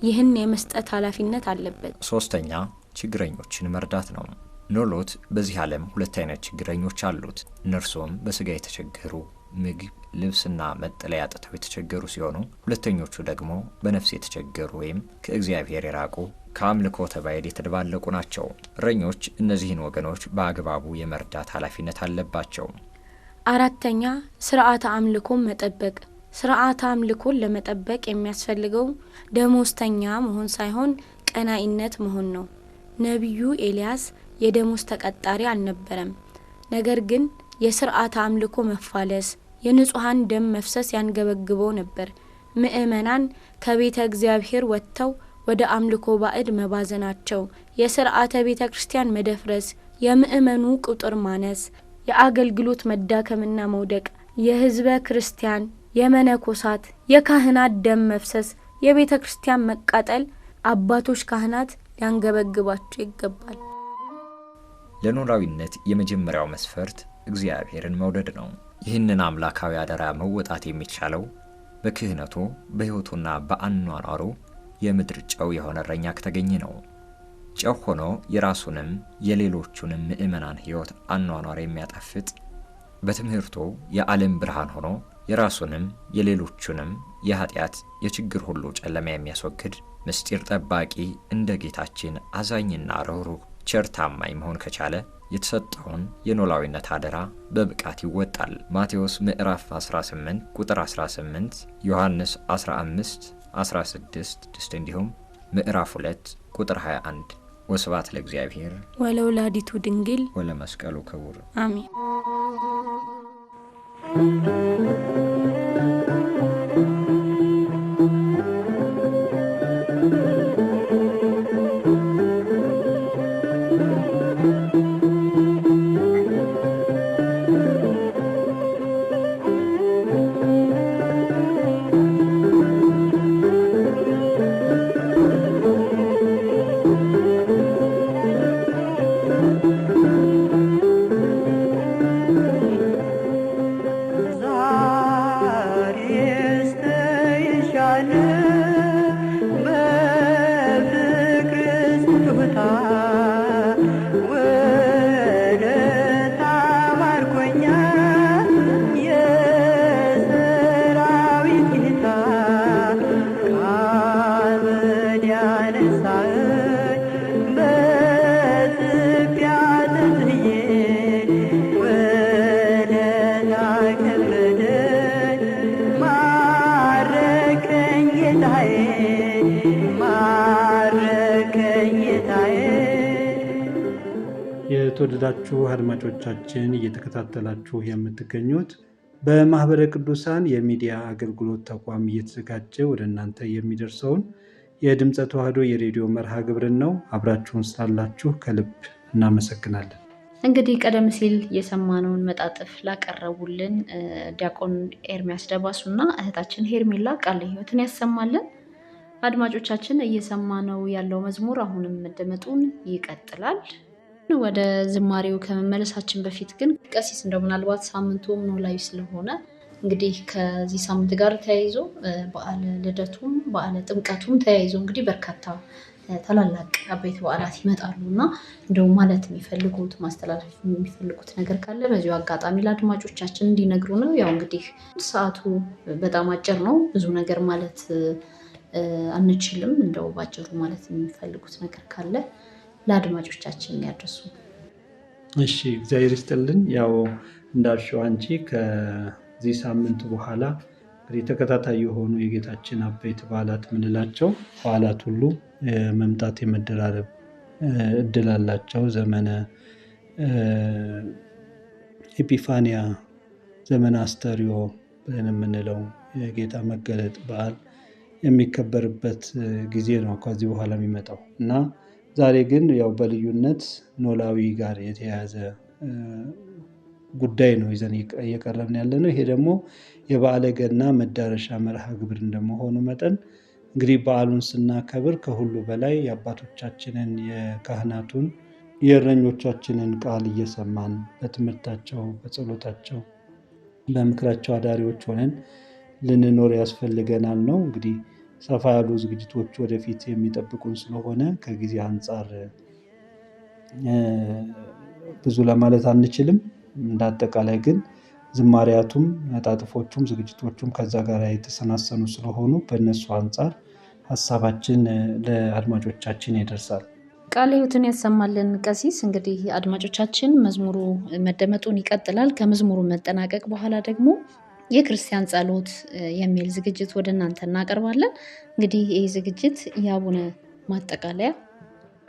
ይህን የመስጠት ኃላፊነት አለበት። ሶስተኛ ችግረኞችን መርዳት ነው። ኖሎት በዚህ ዓለም ሁለት አይነት ችግረኞች አሉት። እነርሱም በስጋ የተቸገሩ፣ ምግብ ልብስና መጠለያ አጥተው የተቸገሩ ሲሆኑ፣ ሁለተኞቹ ደግሞ በነፍስ የተቸገሩ ወይም ከእግዚአብሔር የራቁ ከአምልኮተ ባዕድ የተደባለቁ ናቸው። እረኞች እነዚህን ወገኖች በአግባቡ የመርዳት ኃላፊነት አለባቸው። አራተኛ ስርዓተ አምልኮን መጠበቅ። ስርዓተ አምልኮን ለመጠበቅ የሚያስፈልገው ደሞዝተኛ መሆን ሳይሆን ቀናኢነት መሆን ነው። ነቢዩ ኤልያስ የደሞዝ ተቀጣሪ አልነበረም። ነገር ግን የስርዓተ አምልኮ መፋለስ፣ የንጹሃን ደም መፍሰስ ያንገበግበው ነበር። ምእመናን ከቤተ እግዚአብሔር ወጥተው ወደ አምልኮ ባዕድ መባዘናቸው፣ የስርዓተ ቤተ ክርስቲያን መደፍረስ፣ የምእመኑ ቁጥር ማነስ፣ የአገልግሎት መዳከምና መውደቅ፣ የሕዝበ ክርስቲያን፣ የመነኮሳት፣ የካህናት ደም መፍሰስ፣ የቤተ ክርስቲያን መቃጠል አባቶች ካህናት ሊያንገበግባቸው ይገባል። ለኖላዊነት የመጀመሪያው መስፈርት እግዚአብሔርን መውደድ ነው። ይህንን አምላካዊ አደራ መወጣት የሚቻለው በክህነቱ በሕይወቱና በአኗኗሩ የምድር ጨው የሆነ እረኛ ከተገኘ ነው። ጨው ሆኖ የራሱንም የሌሎቹንም ምእመናን ሕይወት አኗኗር የሚያጣፍጥ፣ በትምህርቱ የዓለም ብርሃን ሆኖ የራሱንም የሌሎቹንም የኃጢአት የችግር ሁሉ ጨለማ የሚያስወግድ ምስጢር ጠባቂ፣ እንደ ጌታችን አዛኝና ርኅሩህ ቸር ታማኝ መሆን ከቻለ የተሰጠውን የኖላዊነት አደራ በብቃት ይወጣል። ማቴዎስ ምዕራፍ 18 ቁጥር 18፣ ዮሐንስ 15 16 እንዲሁም ምዕራፍ 2 ቁጥር 21። ወስብሐት ለእግዚአብሔር ወለወላዲቱ ድንግል ወለመስቀሉ ክቡር አሜን። የተወደዳችሁ አድማጮቻችን እየተከታተላችሁ የምትገኙት በማህበረ ቅዱሳን የሚዲያ አገልግሎት ተቋም እየተዘጋጀ ወደ እናንተ የሚደርሰውን የድምፀ ተዋህዶ የሬዲዮ መርሃ ግብርን ነው። አብራችሁን ስላላችሁ ከልብ እናመሰግናለን። እንግዲህ ቀደም ሲል የሰማነውን መጣጥፍ ላቀረቡልን ዲያቆን ኤርሚያስ ደባሱና እህታችን ሄርሜላ ቃለ ሕይወትን ያሰማልን። አድማጮቻችን እየሰማነው ያለው መዝሙር አሁንም መደመጡን ይቀጥላል። ወደ ዝማሬው ከመመለሳችን በፊት ግን ቀሲስ እንደው ምናልባት ሳምንቱም ኖላዊ ስለሆነ እንግዲህ ከዚህ ሳምንት ጋር ተያይዞ በዓለ ልደቱም በዓለ ጥምቀቱም ተያይዞ እንግዲህ በርካታ ታላላቅ አበይት በዓላት ይመጣሉ እና እንደው ማለት የሚፈልጉት ማስተላለፍ የሚፈልጉት ነገር ካለ በዚሁ አጋጣሚ ለአድማጮቻችን እንዲነግሩ ነው። ያው እንግዲህ ሰዓቱ በጣም አጭር ነው፣ ብዙ ነገር ማለት አንችልም። እንደው ባጭሩ ማለት የሚፈልጉት ነገር ካለ ለአድማጮቻችን ያድርሱ። እሺ፣ እግዚአብሔር ይስጥልን። ያው እንዳልሽው አንቺ ከዚህ ሳምንት በኋላ እንግዲህ ተከታታይ የሆኑ የጌታችን አበይት በዓላት የምንላቸው በዓላት ሁሉ መምጣት የመደራረብ እድል አላቸው። ዘመነ ኤጲፋንያ፣ ዘመነ አስተርዮ ብለን የምንለው የጌታ መገለጥ በዓል የሚከበርበት ጊዜ ነው ከዚህ በኋላ የሚመጣው እና ዛሬ ግን ያው በልዩነት ኖላዊ ጋር የተያያዘ ጉዳይ ነው ይዘን እየቀረብን ያለ ነው። ይሄ ደግሞ የበዓለ ገና መዳረሻ መርሃ ግብር እንደመሆኑ መጠን እንግዲህ በዓሉን ስናከብር ከሁሉ በላይ የአባቶቻችንን የካህናቱን የእረኞቻችንን ቃል እየሰማን በትምህርታቸው፣ በጸሎታቸው፣ በምክራቸው አዳሪዎች ሆነን ልንኖር ያስፈልገናል ነው። እንግዲህ ሰፋ ያሉ ዝግጅቶች ወደፊት የሚጠብቁን ስለሆነ ከጊዜ አንጻር ብዙ ለማለት አንችልም። እንዳጠቃላይ ግን ዝማሪያቱም መጣጥፎቹም ዝግጅቶቹም ከዛ ጋር የተሰናሰኑ ስለሆኑ በእነሱ አንጻር ሀሳባችን ለአድማጮቻችን ይደርሳል። ቃለ ሕይወትን ያሰማልን ቀሲስ። እንግዲህ አድማጮቻችን መዝሙሩ መደመጡን ይቀጥላል። ከመዝሙሩ መጠናቀቅ በኋላ ደግሞ የክርስቲያን ጸሎት የሚል ዝግጅት ወደ እናንተ እናቀርባለን። እንግዲህ ይህ ዝግጅት የአቡነ ማጠቃለያ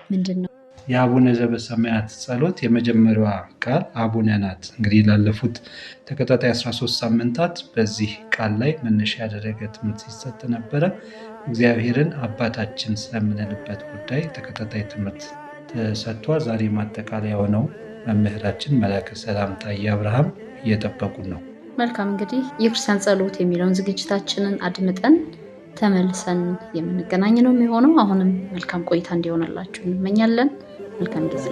ምንድን ነው? የአቡነ ዘበሰማያት ጸሎት የመጀመሪያዋ ቃል አቡነ ናት። እንግዲህ ላለፉት ተከታታይ 13 ሳምንታት በዚህ ቃል ላይ መነሻ ያደረገ ትምህርት ሲሰጥ ነበረ። እግዚአብሔርን አባታችን ስለምንልበት ጉዳይ ተከታታይ ትምህርት ተሰጥቷል። ዛሬ ማጠቃለያው ነው መምህራችን መላከ ሰላም ታዬ አብርሃም እየጠበቁን ነው። መልካም እንግዲህ የክርስቲያን ጸሎት የሚለውን ዝግጅታችንን አድምጠን ተመልሰን የምንገናኝ ነው የሚሆነው። አሁንም መልካም ቆይታ እንዲሆንላችሁ እንመኛለን። መልካም ጊዜ።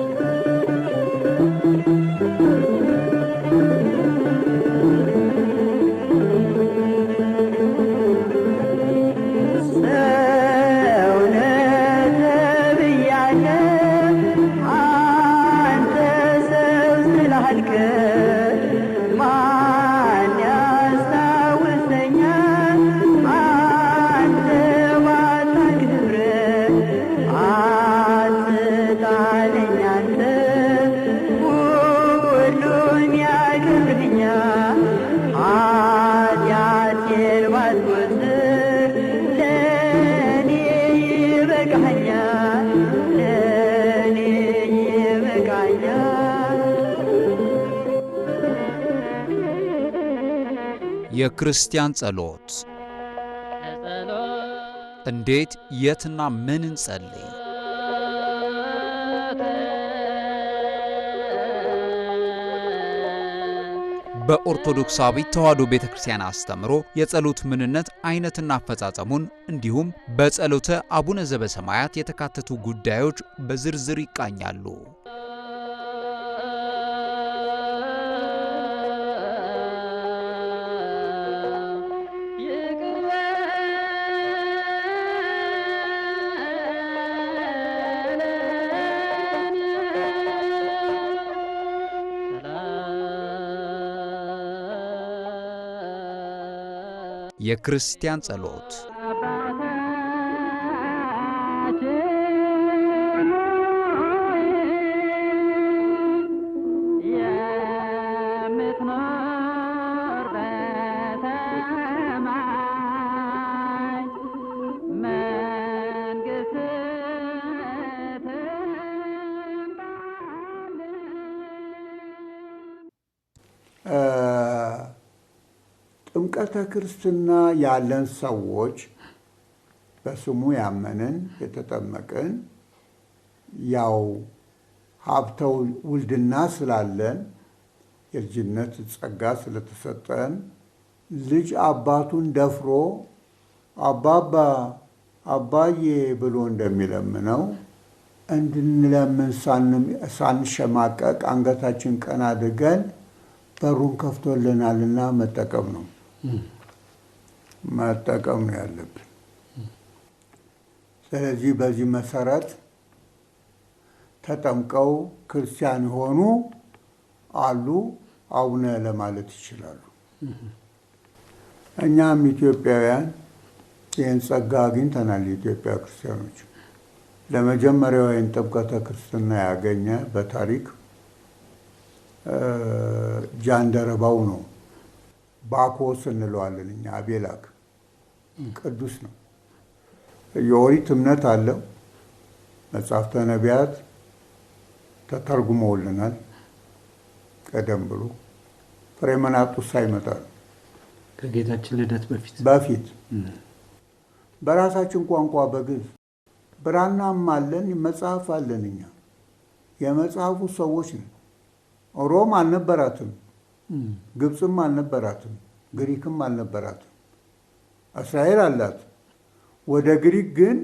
የክርስቲያን ጸሎት እንዴት የትና ምን እንጸልይ? በኦርቶዶክሳዊት ተዋሕዶ ቤተክርስቲያን አስተምሮ የጸሎት ምንነት፣ አይነትና አፈጻጸሙን እንዲሁም በጸሎተ አቡነ ዘበሰማያት የተካተቱ ጉዳዮች በዝርዝር ይቃኛሉ። የክርስቲያን ጸሎት ጥምቀተ ክርስትና ያለን ሰዎች በስሙ ያመንን የተጠመቅን ያው ሀብተው ውልድና ስላለን የልጅነት ጸጋ ስለተሰጠን ልጅ አባቱን ደፍሮ አባባ አባዬ ብሎ እንደሚለምነው እንድንለምን ሳንሸማቀቅ አንገታችን ቀና አድርገን በሩን ከፍቶልናልና መጠቀም ነው ያለብን። ስለዚህ በዚህ መሰረት ተጠምቀው ክርስቲያን ሆኑ አሉ አቡነ ለማለት ይችላሉ። እኛም ኢትዮጵያውያን ይህን ጸጋ አግኝተናል። የኢትዮጵያ ክርስቲያኖች ለመጀመሪያው ይህን ጥምቀተ ክርስትና ያገኘ በታሪክ ጃንደረባው ነው። ባኮስ እንለዋለን እኛ። አቤላክ ቅዱስ ነው። የኦሪት እምነት አለው። መጽሐፍተ ነቢያት ተተርጉመውልናል። ቀደም ብሎ ፍሬመናጡስ ሳይመጣ ከጌታችን ልደት በፊት በራሳችን ቋንቋ በግዕዝ ብራናም አለን፣ መጽሐፍ አለን። እኛ የመጽሐፉ ሰዎች ነን። ሮም አልነበራትም፣ ግብፅም አልነበራትም፣ ግሪክም አልነበራትም። እስራኤል አላት። ወደ ግሪክ ግን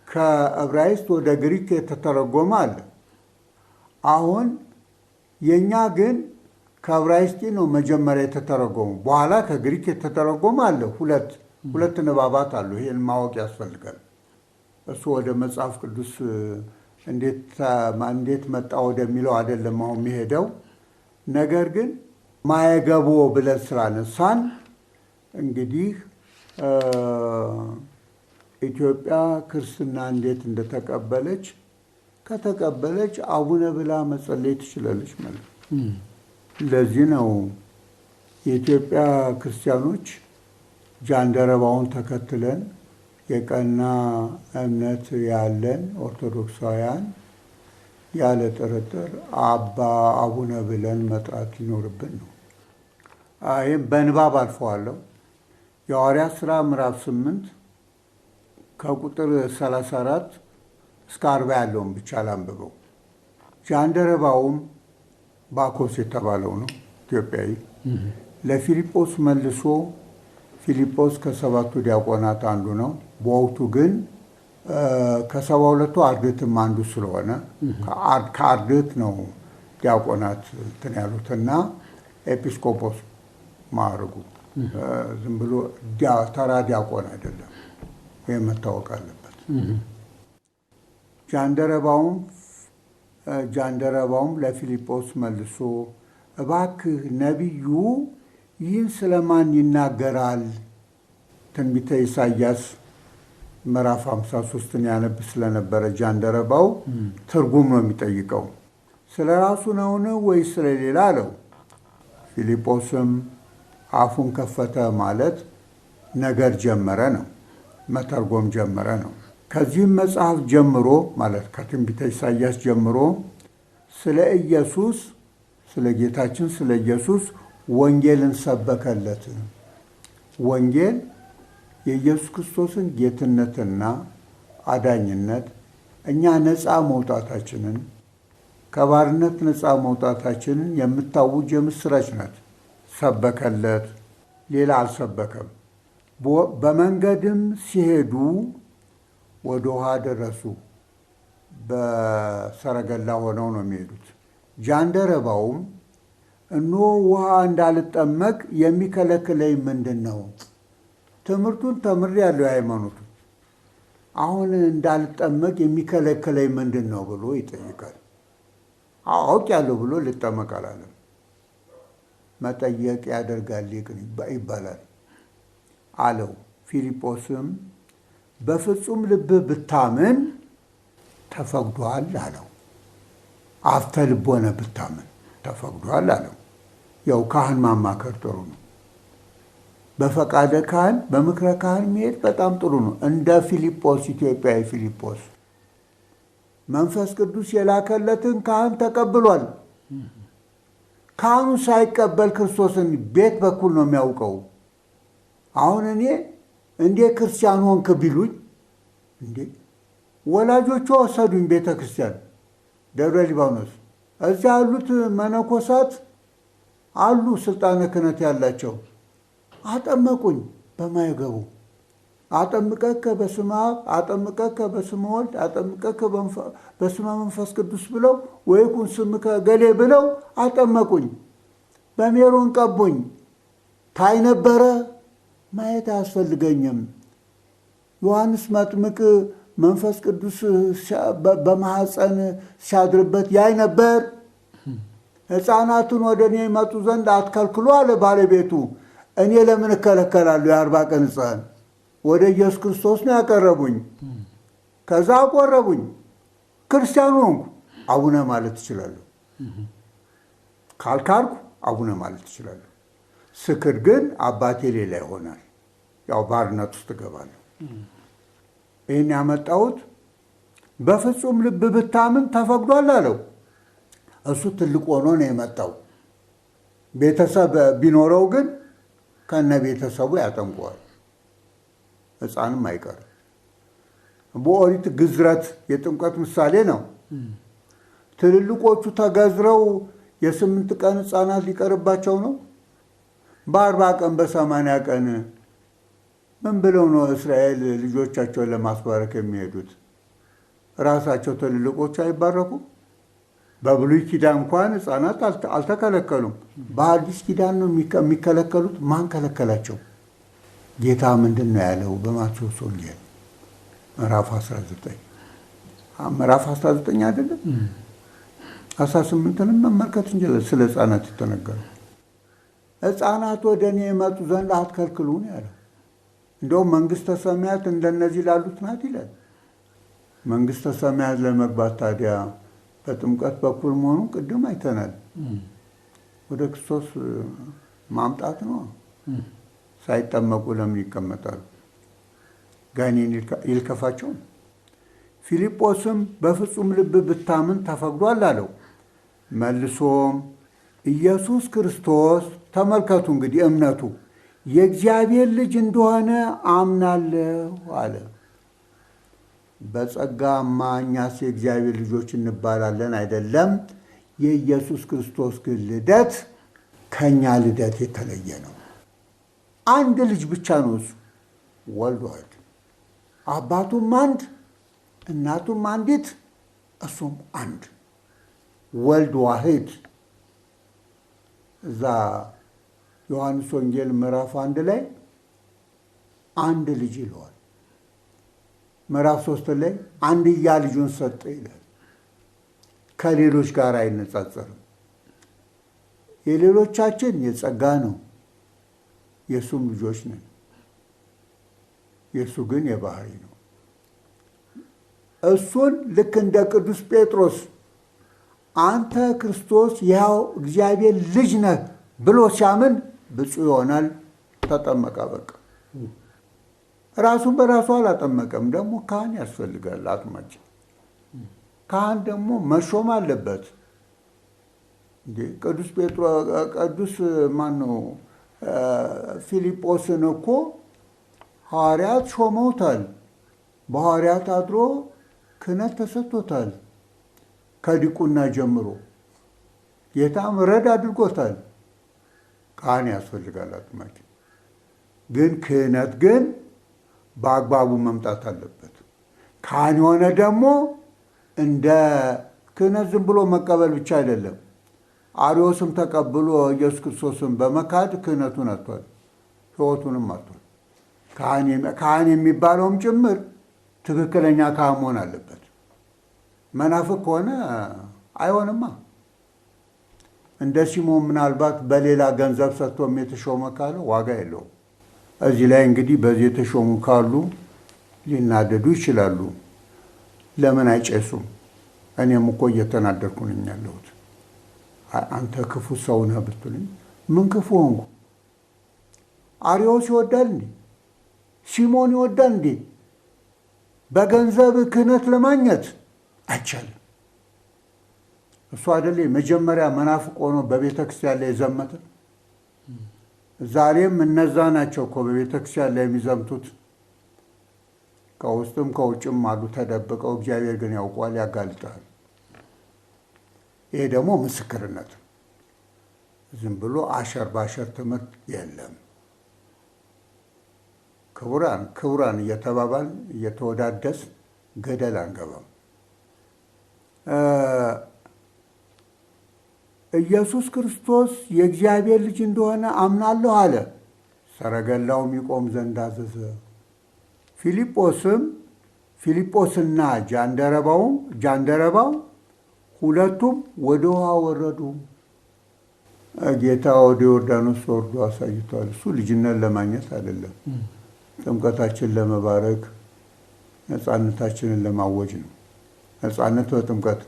ከዕብራይስጥ ወደ ግሪክ የተተረጎመ አለ። አሁን የኛ ግን ከዕብራይስጥ ነው መጀመሪያ የተተረጎሙ፣ በኋላ ከግሪክ የተተረጎመ አለ። ሁለት ንባባት አሉ። ይሄን ማወቅ ያስፈልጋል። እሱ ወደ መጽሐፍ ቅዱስ እንዴት መጣ ወደሚለው አይደለም አሁን የሚሄደው። ነገር ግን ማየገቦ ብለን ስላነሳን እንግዲህ ኢትዮጵያ ክርስትና እንዴት እንደተቀበለች ከተቀበለች አቡነ ብላ መጸለይ ትችላለች ማለት ነው። ለዚህ ነው የኢትዮጵያ ክርስቲያኖች ጃንደረባውን ተከትለን የቀና እምነት ያለን ኦርቶዶክሳውያን ያለ ጥርጥር አቡነ ብለን መጥራት ይኖርብን ነው። ይህም በንባብ አልፈዋለሁ። የሐዋርያት ሥራ ምዕራፍ 8 ከቁጥር 34 እስከ 40 ያለውን ብቻ ላንብበው። ጃንደረባውም ባኮስ የተባለው ነው ኢትዮጵያዊ። ለፊልጶስ መልሶ ፊልጶስ ከ7ቱ ዲያቆናት አንዱ ነው። በወቅቱ ግን ከ72ቱ አርድእትም አንዱ ስለሆነ ከአርድእት ነው ዲያቆናት እንትን ያሉትና ኤጲስቆጶስ ማዕረጉ ዝም ብሎ ተራ ዲያቆን አይደለም። ይህ መታወቅ አለበት። ጃንደረባውም ለፊልጶስ መልሶ እባክህ ነቢዩ ይህን ስለማን ይናገራል? ትንቢተ ኢሳይያስ ምዕራፍ 53ን ያነብ ስለነበረ ጃንደረባው ትርጉም ነው የሚጠይቀው። ስለ ራሱ ነውን ወይስ ስለሌላ አለው። ፊልጶስም አፉን ከፈተ ማለት ነገር ጀመረ ነው፣ መተርጎም ጀመረ ነው። ከዚህም መጽሐፍ ጀምሮ ማለት ከትንቢተ ኢሳይያስ ጀምሮ ስለ ኢየሱስ ስለ ጌታችን ስለ ኢየሱስ ወንጌልን ሰበከለት። ወንጌል የኢየሱስ ክርስቶስን ጌትነትና አዳኝነት እኛ ነፃ መውጣታችንን ከባርነት ነፃ መውጣታችንን የምታውጅ የምስራች ናት። ሰበከለት፣ ሌላ አልሰበከም። በመንገድም ሲሄዱ ወደ ውሃ ደረሱ። በሰረገላ ሆነው ነው የሚሄዱት። ጃንደረባውም እነሆ ውሃ እንዳልጠመቅ የሚከለክለኝ ምንድን ነው? ትምህርቱን ተምሬያለሁ የሃይማኖቱ፣ አሁን እንዳልጠመቅ የሚከለክለኝ ምንድን ነው ብሎ ይጠይቃል። አውቄያለሁ ብሎ ልጠመቅ አላለም። መጠየቅ ያደርጋል ሊቅ ይባላል አለው። ፊልጶስም በፍጹም ልብህ ብታምን ተፈቅዶሃል አለው። አፍተ ልቦነ ብታምን ተፈቅዶሃል አለው። ያው ካህን ማማከር ጥሩ ነው። በፈቃደ ካህን በምክረ ካህን መሄድ በጣም ጥሩ ነው። እንደ ፊልጶስ ኢትዮጵያዊ ፊልጶስ መንፈስ ቅዱስ የላከለትን ካህን ተቀብሏል። ካህኑ ሳይቀበል ክርስቶስን ቤት በኩል ነው የሚያውቀው። አሁን እኔ እንዴ ክርስቲያን ሆንክ ቢሉኝ እንዴ ወላጆቹ ወሰዱኝ ቤተ ክርስቲያን ደብረ ሊባኖስ። እዚያ ያሉት መነኮሳት አሉ ስልጣነ ክህነት ያላቸው አጠመቁኝ በማይገቡ። አጠምቀከ በስመ አብ አጠምቀከ በስመ ወልድ አጠምቀከ በስመ መንፈስ ቅዱስ ብለው ወይኩን ስምከ ገሌ ብለው አጠመቁኝ። በሜሮን ቀቡኝ። ታይ ነበረ ማየት አያስፈልገኝም። ዮሐንስ መጥምቅ መንፈስ ቅዱስ በማኅፀን ሲያድርበት ያይ ነበር። ሕፃናቱን ወደ እኔ ይመጡ ዘንድ አትከልክሉ አለ ባለቤቱ። እኔ ለምን እከለከላለሁ? የ40 ቀን ሕፃን ወደ ኢየሱስ ክርስቶስ ነው ያቀረቡኝ። ከዛ አቆረቡኝ። ክርስቲያኑ ሆንኩ። አቡነ ማለት እችላለሁ። ካልካልኩ አቡነ ማለት እችላለሁ። ስክር ግን አባቴ ሌላ ይሆናል። ያው ባርነት ውስጥ እገባለሁ። ይህን ያመጣሁት በፍጹም ልብ ብታምን ተፈቅዷል አለው። እሱ ትልቅ ሆኖ ነው የመጣው። ቤተሰብ ቢኖረው ግን ከነ ቤተሰቡ ያጠምቀዋል። ሕፃንም አይቀርም። በኦሪት ግዝረት የጥምቀት ምሳሌ ነው። ትልልቆቹ ተገዝረው የ8 ቀን ሕፃናት ሊቀርባቸው ነው። በ40 ቀን በ80 ቀን ምን ብለው ነው እስራኤል ልጆቻቸውን ለማስባረክ የሚሄዱት? ራሳቸው ትልልቆቹ አይባረኩም? በብሉይ ኪዳን እንኳን ሕፃናት አልተከለከሉም። በአዲስ ኪዳን ነው የሚከለከሉት። ማን ከለከላቸው? ጌታ ምንድን ነው ያለው? በማቴዎስ ወንጌል ምዕራፍ 19 ምዕራፍ 19 አይደለም 18ንም መመልከት እንችላለን። ስለ ሕፃናት የተነገረው ሕፃናት ወደ እኔ የመጡ ዘንድ አትከልክሉ ነው ያለው። እንደውም መንግሥተ ሰማያት እንደነዚህ ላሉት ናት ይላል። መንግሥተ ሰማያት ለመግባት ታዲያ በጥምቀት በኩል መሆኑን ቅድም አይተናል። ወደ ክርስቶስ ማምጣት ነው። ሳይጠመቁ ለምን ይቀመጣሉ? ጋኔን ይልከፋቸው። ፊልጶስም በፍጹም ልብ ብታምን ተፈቅዷል አለው። መልሶም ኢየሱስ ክርስቶስ ተመልከቱ እንግዲህ እምነቱ የእግዚአብሔር ልጅ እንደሆነ አምናለሁ አለ። በጸጋማ እኛስ የእግዚአብሔር ልጆች እንባላለን አይደለም? የኢየሱስ ክርስቶስ ግን ልደት ከኛ ልደት የተለየ ነው። አንድ ልጅ ብቻ ነው እሱ ወልድ ዋሕድ። አባቱም አንድ እናቱም አንዲት እሱም አንድ ወልድ ዋሕድ። እዛ ዮሐንስ ወንጌል ምዕራፍ 1 ላይ አንድ ልጅ ይለዋል። ምዕራፍ 3 ላይ አንድያ ልጁን ሰጠ ይላል። ከሌሎች ጋር አይነጻጸርም። የሌሎቻችን የጸጋ ነው፣ የእሱም ልጆች ነን። የእሱ ግን የባህሪ ነው። እሱን ልክ እንደ ቅዱስ ጴጥሮስ አንተ ክርስቶስ ያው እግዚአብሔር ልጅ ነህ ብሎ ሲያምን ብፁዕ ይሆናል። ተጠመቀ፣ በቃ። ራሱን በራሱ አላጠመቀም። ደግሞ ካህን ያስፈልጋል፣ አጥማጭ ካህን ደግሞ መሾም አለበት። ቅዱስ ማነው ፊልጶስን እኮ ሐዋርያት ሾመውታል። በሐዋርያት አድሮ ክህነት ተሰጥቶታል። ከዲቁና ጀምሮ ጌታም ረድ አድርጎታል። ካህን ያስፈልጋል፣ አጥማቂ። ግን ክህነት ግን በአግባቡ መምጣት አለበት። ካህን የሆነ ደግሞ እንደ ክህነት ዝም ብሎ መቀበል ብቻ አይደለም። አርዮስም ተቀብሎ ኢየሱስ ክርስቶስን በመካድ ክህነቱን አጥቷል፣ ሕይወቱንም አጥቷል። ካህን የሚባለውም ጭምር ትክክለኛ ካህን መሆን አለበት። መናፍቅ ከሆነ አይሆንማ። እንደ ሲሞን ምናልባት በሌላ ገንዘብ ሰጥቶም የተሾመ ካለ ዋጋ የለውም። እዚህ ላይ እንግዲህ በዚህ የተሾሙ ካሉ ሊናደዱ ይችላሉ። ለምን አይጨሱም? እኔም እኮ እየተናደርኩ ነኝ ያለሁት። አንተ ክፉ ሰው ነህ ብትሉኝ ምን ክፉ ሆንኩ? አርዮስ ይወዳል እንዴ? ሲሞን ይወዳል እንዴ? በገንዘብ ክህነት ለማግኘት አይቻልም። እሱ አይደለ መጀመሪያ መናፍቅ ሆኖ በቤተ ክርስቲያን ላይ የዘመተ። ዛሬም እነዛ ናቸው እኮ በቤተ ክርስቲያን ላይ የሚዘምቱት። ከውስጥም ከውጭም አሉ ተደብቀው። እግዚአብሔር ግን ያውቋል፣ ያጋልጣል። ይሄ ደግሞ ምስክርነት። ዝም ብሎ አሸር ባሸር ትምህርት የለም። ክቡራን እየተባባል እየተወዳደስ ገደል አንገባም። ኢየሱስ ክርስቶስ የእግዚአብሔር ልጅ እንደሆነ አምናለሁ አለ። ሰረገላውም ይቆም ዘንድ አዘዘ። ፊልጶስና ጃንደረባው ሁለቱም ወደ ውሃ ወረዱ። ጌታ ወደ ዮርዳኖስ ወርዶ አሳይቷል። እሱ ልጅነት ለማግኘት አይደለም፣ ጥምቀታችን ለመባረክ ነፃነታችንን ለማወጅ ነው። ነፃነት በጥምቀት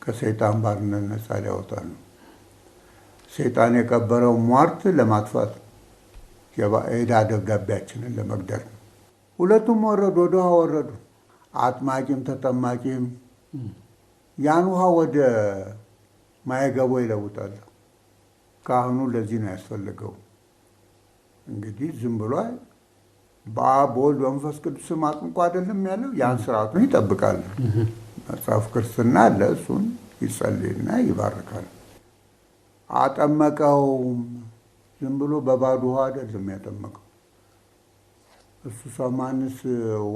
ከሰይጣን ባርነት ነፃ ሊያወጣል ነው። ሰይጣን የቀበረው ሟርት ለማጥፋት የዕዳ ደብዳቤያችንን ለመግደል ነው። ሁለቱም ወረዱ፣ ወደ ውሃ ወረዱ። አጥማቂም ተጠማቂም ያን ውሃ ወደ ማየገቦ ይለውጣል። ካህኑ ለዚህ ነው ያስፈልገው። እንግዲህ ዝም ብሎ በአብ በወልድ በመንፈስ ቅዱስ ስም አጥምቆ አይደለም ያለው። ያን ስርዓቱን ይጠብቃል። መጽሐፍ ክርስትና አለ። እሱን ይጸልይና ይባርካል። አጠመቀውም። ዝም ብሎ በባዶ ውሃ አይደለም ያጠመቀው። እሱ ሰማንስ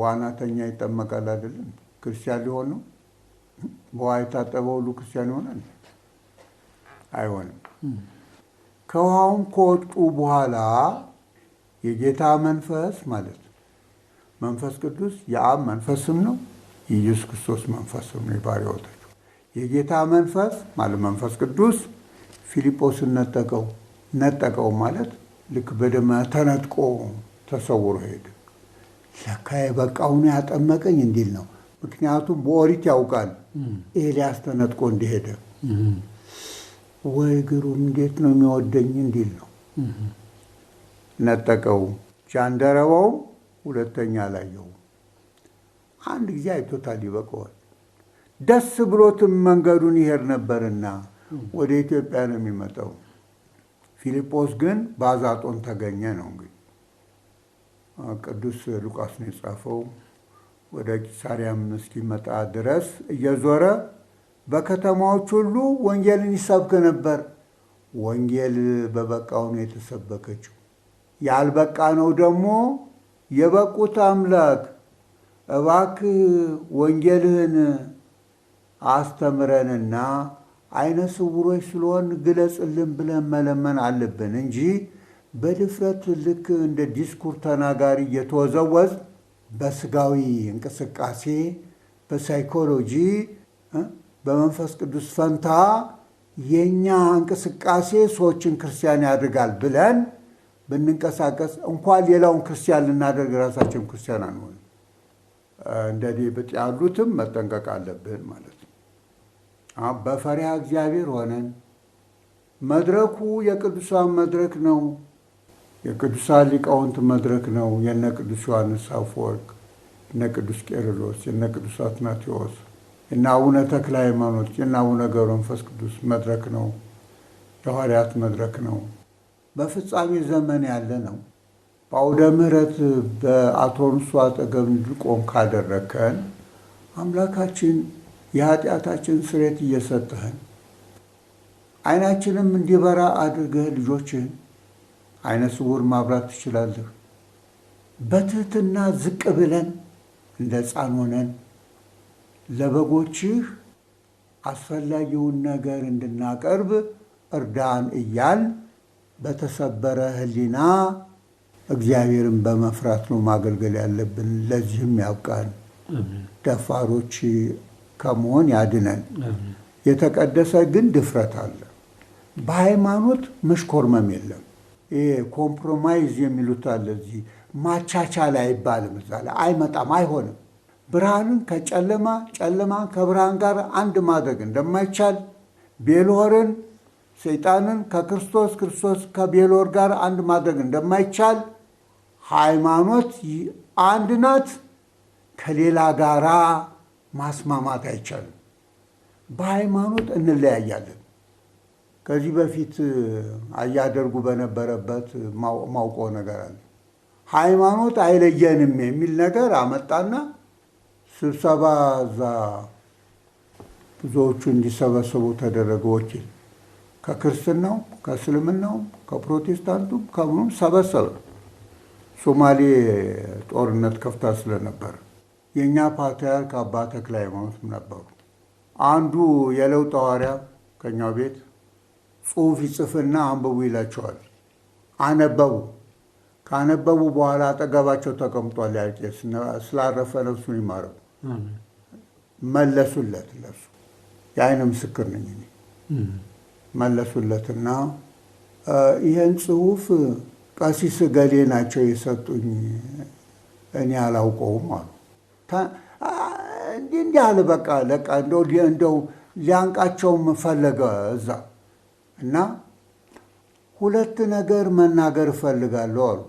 ዋናተኛ ይጠመቃል አይደለም? ክርስቲያን ሊሆን ነው? በውሃ የታጠበ ሁሉ ክርስቲያን ይሆናል? አይሆንም። ከውሃውም ከወጡ በኋላ የጌታ መንፈስ ማለት መንፈስ ቅዱስ የአብ መንፈስም ነው፣ የኢየሱስ ክርስቶስ መንፈስም ነው። የባሪያዎታቸው የጌታ መንፈስ ማለት መንፈስ ቅዱስ ፊልጶስን ነጠቀው ማለት ልክ በደመና ተነጥቆ ተሰውሮ ሄደ። ለካ የበቃውን ያጠመቀኝ እንዲል ነው። ምክንያቱም በኦሪት ያውቃል ኤልያስ ተነጥቆ እንደሄደ። ወይ ግሩም እንዴት ነው የሚወደኝ እንዲል ነው። ነጠቀው። ጃንደረባው ሁለተኛ አላየው። አንድ ጊዜ አይቶታል፣ ይበቀዋል። ደስ ብሎትም መንገዱን ይሄድ ነበርና ወደ ኢትዮጵያ ነው የሚመጣው። ፊልጶስ ግን በአዛጦን ተገኘ ነው። እንግዲህ ቅዱስ ሉቃስ ነው የጻፈው። ወደ ቂሳሪያም እስኪመጣ ድረስ እየዞረ በከተማዎች ሁሉ ወንጌልን ይሰብክ ነበር። ወንጌል በበቃው ነው የተሰበከችው። ያልበቃ ነው ደግሞ የበቁት አምላክ እባክህ ወንጌልህን አስተምረንና አይነ ስውሮች ስለሆን ግለጽልን ብለን መለመን አለብን እንጂ በድፍረት ልክ እንደ ዲስኩር ተናጋሪ እየተወዘወዝ በስጋዊ እንቅስቃሴ በሳይኮሎጂ በመንፈስ ቅዱስ ፈንታ የኛ እንቅስቃሴ ሰዎችን ክርስቲያን ያደርጋል ብለን ብንንቀሳቀስ እንኳን ሌላውን ክርስቲያን ልናደርግ ራሳችን ክርስቲያን አንሆንም። እንደዚህ ብጥ ያሉትም መጠንቀቅ አለብን ማለት ነው። በፈሪሃ እግዚአብሔር ሆነን መድረኩ የቅዱሳን መድረክ ነው። የቅዱሳን ሊቃውንት መድረክ ነው። የነ ቅዱስ ዮሐንስ አፈወርቅ፣ የነ ቅዱስ ቄርሎስ፣ የነ ቅዱስ አትናቴዎስ፣ የነ አቡነ ተክለ ሃይማኖት፣ የነ አቡነ ገብረ መንፈስ ቅዱስ መድረክ ነው። የሐዋርያት መድረክ ነው። በፍጻሜ ዘመን ያለ ነው። በአውደ ምሕረት በአትሮንሱ አጠገብ እንድቆም ካደረግከን አምላካችን የኃጢአታችን ስርየት እየሰጠህን አይናችንም እንዲበራ አድርገህ ልጆችህን አይነ ስውር ማብራት ትችላለህ። በትህትና ዝቅ ብለን እንደ ሕፃን ሆነን ለበጎችህ አስፈላጊውን ነገር እንድናቀርብ እርዳን እያል በተሰበረ ሕሊና እግዚአብሔርን በመፍራት ነው ማገልገል ያለብን። ለዚህም ያብቃን። ደፋሮች ከመሆን ያድነን። የተቀደሰ ግን ድፍረት አለ። በሃይማኖት መሽኮርመም የለም። ይሄ ኮምፕሮማይዝ የሚሉት አለ። እዚህ ማቻቻል አይባልም። እዛ ላይ አይመጣም፣ አይሆንም። ብርሃንን ከጨለማ ጨለማን ከብርሃን ጋር አንድ ማድረግ እንደማይቻል ቤልሆርን ሰይጣንን ከክርስቶስ ክርስቶስ ከቤልሆር ጋር አንድ ማድረግ እንደማይቻል ሃይማኖት አንድ ናት። ከሌላ ጋራ ማስማማት አይቻልም። በሃይማኖት እንለያያለን። ከዚህ በፊት አያደርጉ በነበረበት ማውቀው ነገር አለ። ሃይማኖት አይለየንም የሚል ነገር አመጣና ስብሰባ እዛ ብዙዎቹ እንዲሰበሰቡ ተደረገ። ወኪል ከክርስትናው ከእስልምናው ከፕሮቴስታንቱም ከምኑም ሰበሰበ። ሶማሌ ጦርነት ከፍታ ስለነበር የእኛ ፓትርያርክ አባ ተክለ ሃይማኖትም ነበሩ። አንዱ የለውጥ ሐዋርያ ከኛው ቤት ጽሑፍ ይጽፍና አንብቡ ይላቸዋል። አነበቡ። ካነበቡ በኋላ አጠገባቸው ተቀምጧል። ያቄስ ስላረፈ ነፍሱን ይማረው። መለሱለት። ለሱ የዓይን ምስክር ነኝ እኔ። መለሱለትና ይህን ጽሑፍ ቀሲስ ገሌ ናቸው የሰጡኝ፣ እኔ አላውቀውም አሉ። እንዲህ አለ። በቃ ለቃ እንደው ሊያንቃቸውም ፈለገ እዛ እና ሁለት ነገር መናገር እፈልጋለሁ አሉ።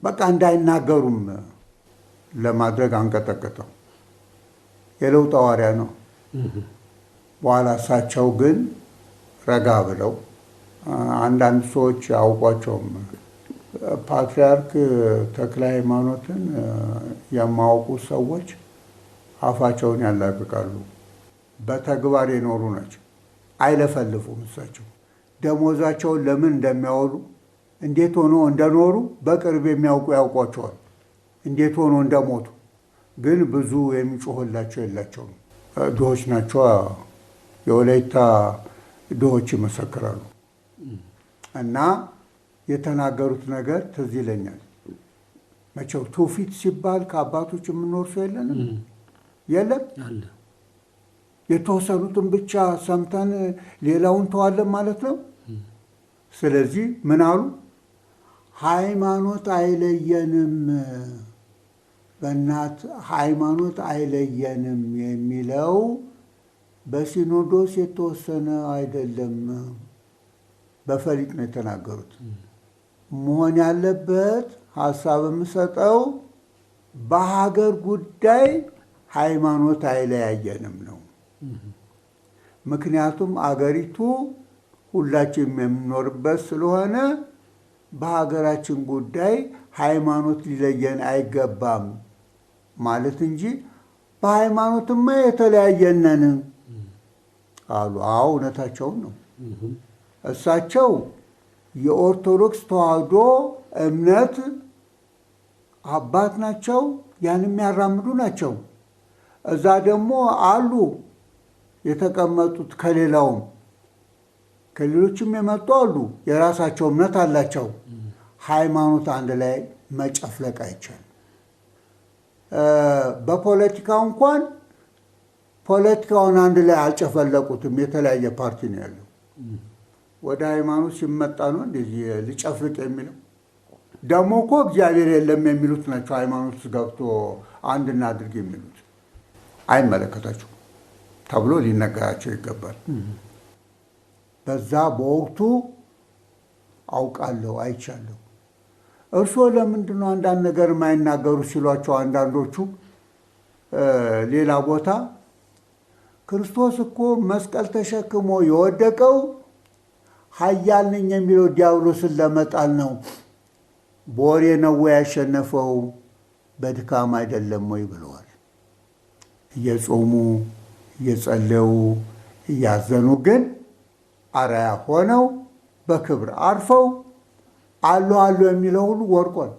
በቃ እንዳይናገሩም ለማድረግ አንቀጠቀጠው። የለውጥ ሐዋርያ ነው። በኋላ እሳቸው ግን ረጋ ብለው አንዳንድ ሰዎች አውቋቸውም ፓትርያርክ ተክለ ሃይማኖትን የማያውቁ ሰዎች አፋቸውን ያላቅቃሉ። በተግባር የኖሩ ናቸው። አይለፈልፉም። እሳቸው ደሞዛቸውን ለምን እንደሚያወሉ እንዴት ሆኖ እንደኖሩ በቅርብ የሚያውቁ ያውቋቸዋል። እንዴት ሆኖ እንደሞቱ ግን ብዙ የሚጮህላቸው የላቸውም። ድሆች ናቸው። የወላይታ ድሆች ይመሰክራሉ። እና የተናገሩት ነገር ትዝ ይለኛል። መቼው ትውፊት ሲባል ከአባቶች የምንወርሱ የለንም የለም። የተወሰኑትን ብቻ ሰምተን ሌላውን ተዋለን ማለት ነው። ስለዚህ ምን አሉ? ሃይማኖት አይለየንም፣ በእናት ሃይማኖት አይለየንም የሚለው በሲኖዶስ የተወሰነ አይደለም። በፈሊጥ ነው የተናገሩት። መሆን ያለበት ሀሳብ የምሰጠው በሀገር ጉዳይ ሃይማኖት አይለያየንም ነው። ምክንያቱም አገሪቱ ሁላችን የምንኖርበት ስለሆነ በሀገራችን ጉዳይ ሃይማኖት ሊለየን አይገባም ማለት እንጂ በሃይማኖትማ የተለያየነን አሉ። አዎ እውነታቸውን ነው። እሳቸው የኦርቶዶክስ ተዋህዶ እምነት አባት ናቸው፣ ያን የሚያራምዱ ናቸው። እዛ ደግሞ አሉ የተቀመጡት ከሌሎችም የመጡ አሉ። የራሳቸው እምነት አላቸው። ሃይማኖት አንድ ላይ መጨፍለቅ አይቻልም። በፖለቲካው እንኳን ፖለቲካውን አንድ ላይ አልጨፈለቁትም። የተለያየ ፓርቲ ነው ያለው። ወደ ሃይማኖት ሲመጣ ነው እንደዚህ ልጨፍልቅ የሚለው። ደግሞ እኮ እግዚአብሔር የለም የሚሉት ናቸው ሃይማኖት ገብቶ አንድ እናድርግ የሚሉት። አይመለከታቸውም ተብሎ ሊነገራቸው ይገባል። በዛ በወቅቱ አውቃለሁ፣ አይቻለሁ። እርስዎ ለምንድን ነው አንዳንድ ነገር የማይናገሩ ሲሏቸው አንዳንዶቹ ሌላ ቦታ ክርስቶስ እኮ መስቀል ተሸክሞ የወደቀው ኃያል ነኝ የሚለው ዲያብሎስን ለመጣል ነው። በወሬ ነው ወይ ያሸነፈው? በድካም አይደለም ወይ ብለዋል። እየጾሙ እየጸለዩ እያዘኑ ግን አርአያ ሆነው በክብር አርፈው አሉ የሚለው ሁሉ ወርቋል።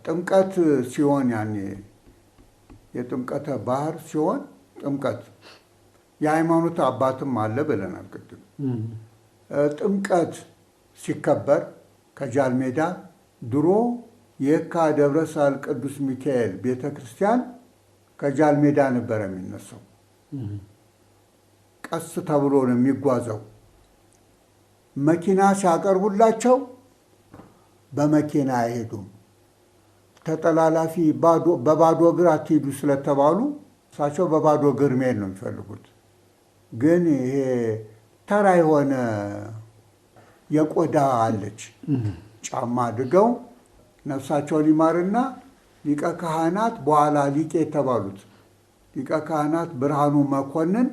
ጥምቀት ሲሆን ያኔ የጥምቀተ ባህር ሲሆን ጥምቀት የሃይማኖት አባትም አለ ብለናል ቅድም። ጥምቀት ሲከበር ከጃልሜዳ ድሮ የካ ደብረ ሳህል ቅዱስ ሚካኤል ቤተ ክርስቲያን ከጃልሜዳ ነበር የሚነሳው። ቀስ ተብሎ ነው የሚጓዘው። መኪና ሲያቀርቡላቸው በመኪና አይሄዱም። ተጠላላፊ በባዶ እግር አትሄዱ ስለተባሉ እሳቸው በባዶ እግር መሄድ ነው የሚፈልጉት። ግን ይሄ ተራ የሆነ የቆዳ አለች ጫማ አድርገው ነፍሳቸውን ይማርና ሊቀ ካህናት በኋላ ሊቄ የተባሉት ሊቀ ካህናት ብርሃኑ መኮንን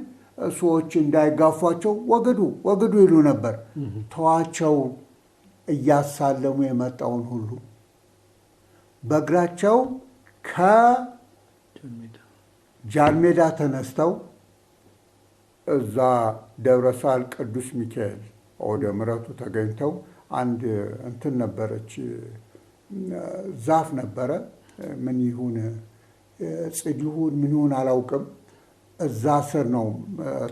ሰዎች እንዳይጋፏቸው ወግዱ ይሉ ነበር። ተዋቸው እያሳለሙ የመጣውን ሁሉ በእግራቸው ከጃልሜዳ ተነስተው እዛ ደብረ ሳህል ቅዱስ ሚካኤል ወደ ምሕረቱ ተገኝተው አንድ እንትን ነበረች፣ ዛፍ ነበረ። ምን ይሁን ጽድ ይሁን ምን ይሁን አላውቅም። እዛ ስር ነው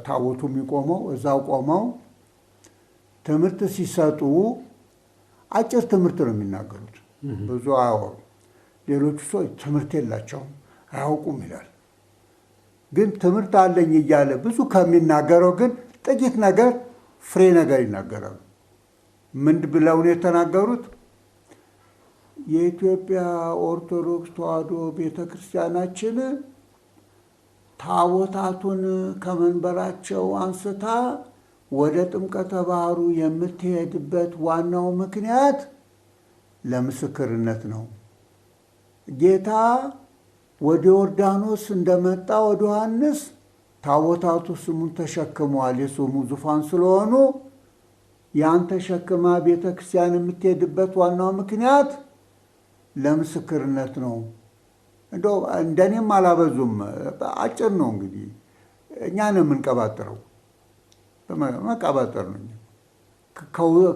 ታቦቱ የሚቆመው። እዛው ቆመው ትምህርት ሲሰጡ አጭር ትምህርት ነው የሚናገሩት፣ ብዙ አያወሩ። ሌሎቹ ሰዎች ትምህርት የላቸውም አያውቁም ይላል። ግን ትምህርት አለኝ እያለ ብዙ ከሚናገረው ግን ጥቂት ነገር ፍሬ ነገር ይናገራሉ። ምን ብለው ነው የተናገሩት? የኢትዮጵያ ኦርቶዶክስ ተዋህዶ ቤተ ክርስቲያናችን ታቦታቱን ከመንበራቸው አንስታ ወደ ጥምቀተ ባህሩ የምትሄድበት ዋናው ምክንያት ለምስክርነት ነው። ጌታ ወደ ዮርዳኖስ እንደመጣ ወደ ዮሐንስ ታቦታቱ ስሙን ተሸክመዋል። የስሙ ዙፋን ስለሆኑ ያን ተሸክማ ቤተ ክርስቲያን የምትሄድበት ዋናው ምክንያት ለምስክርነት ነው። እንደው እንደኔም አላበዙም፣ አጭር ነው። እንግዲህ እኛ ነው የምንቀባጥረው፣ መቀባጠር ነው።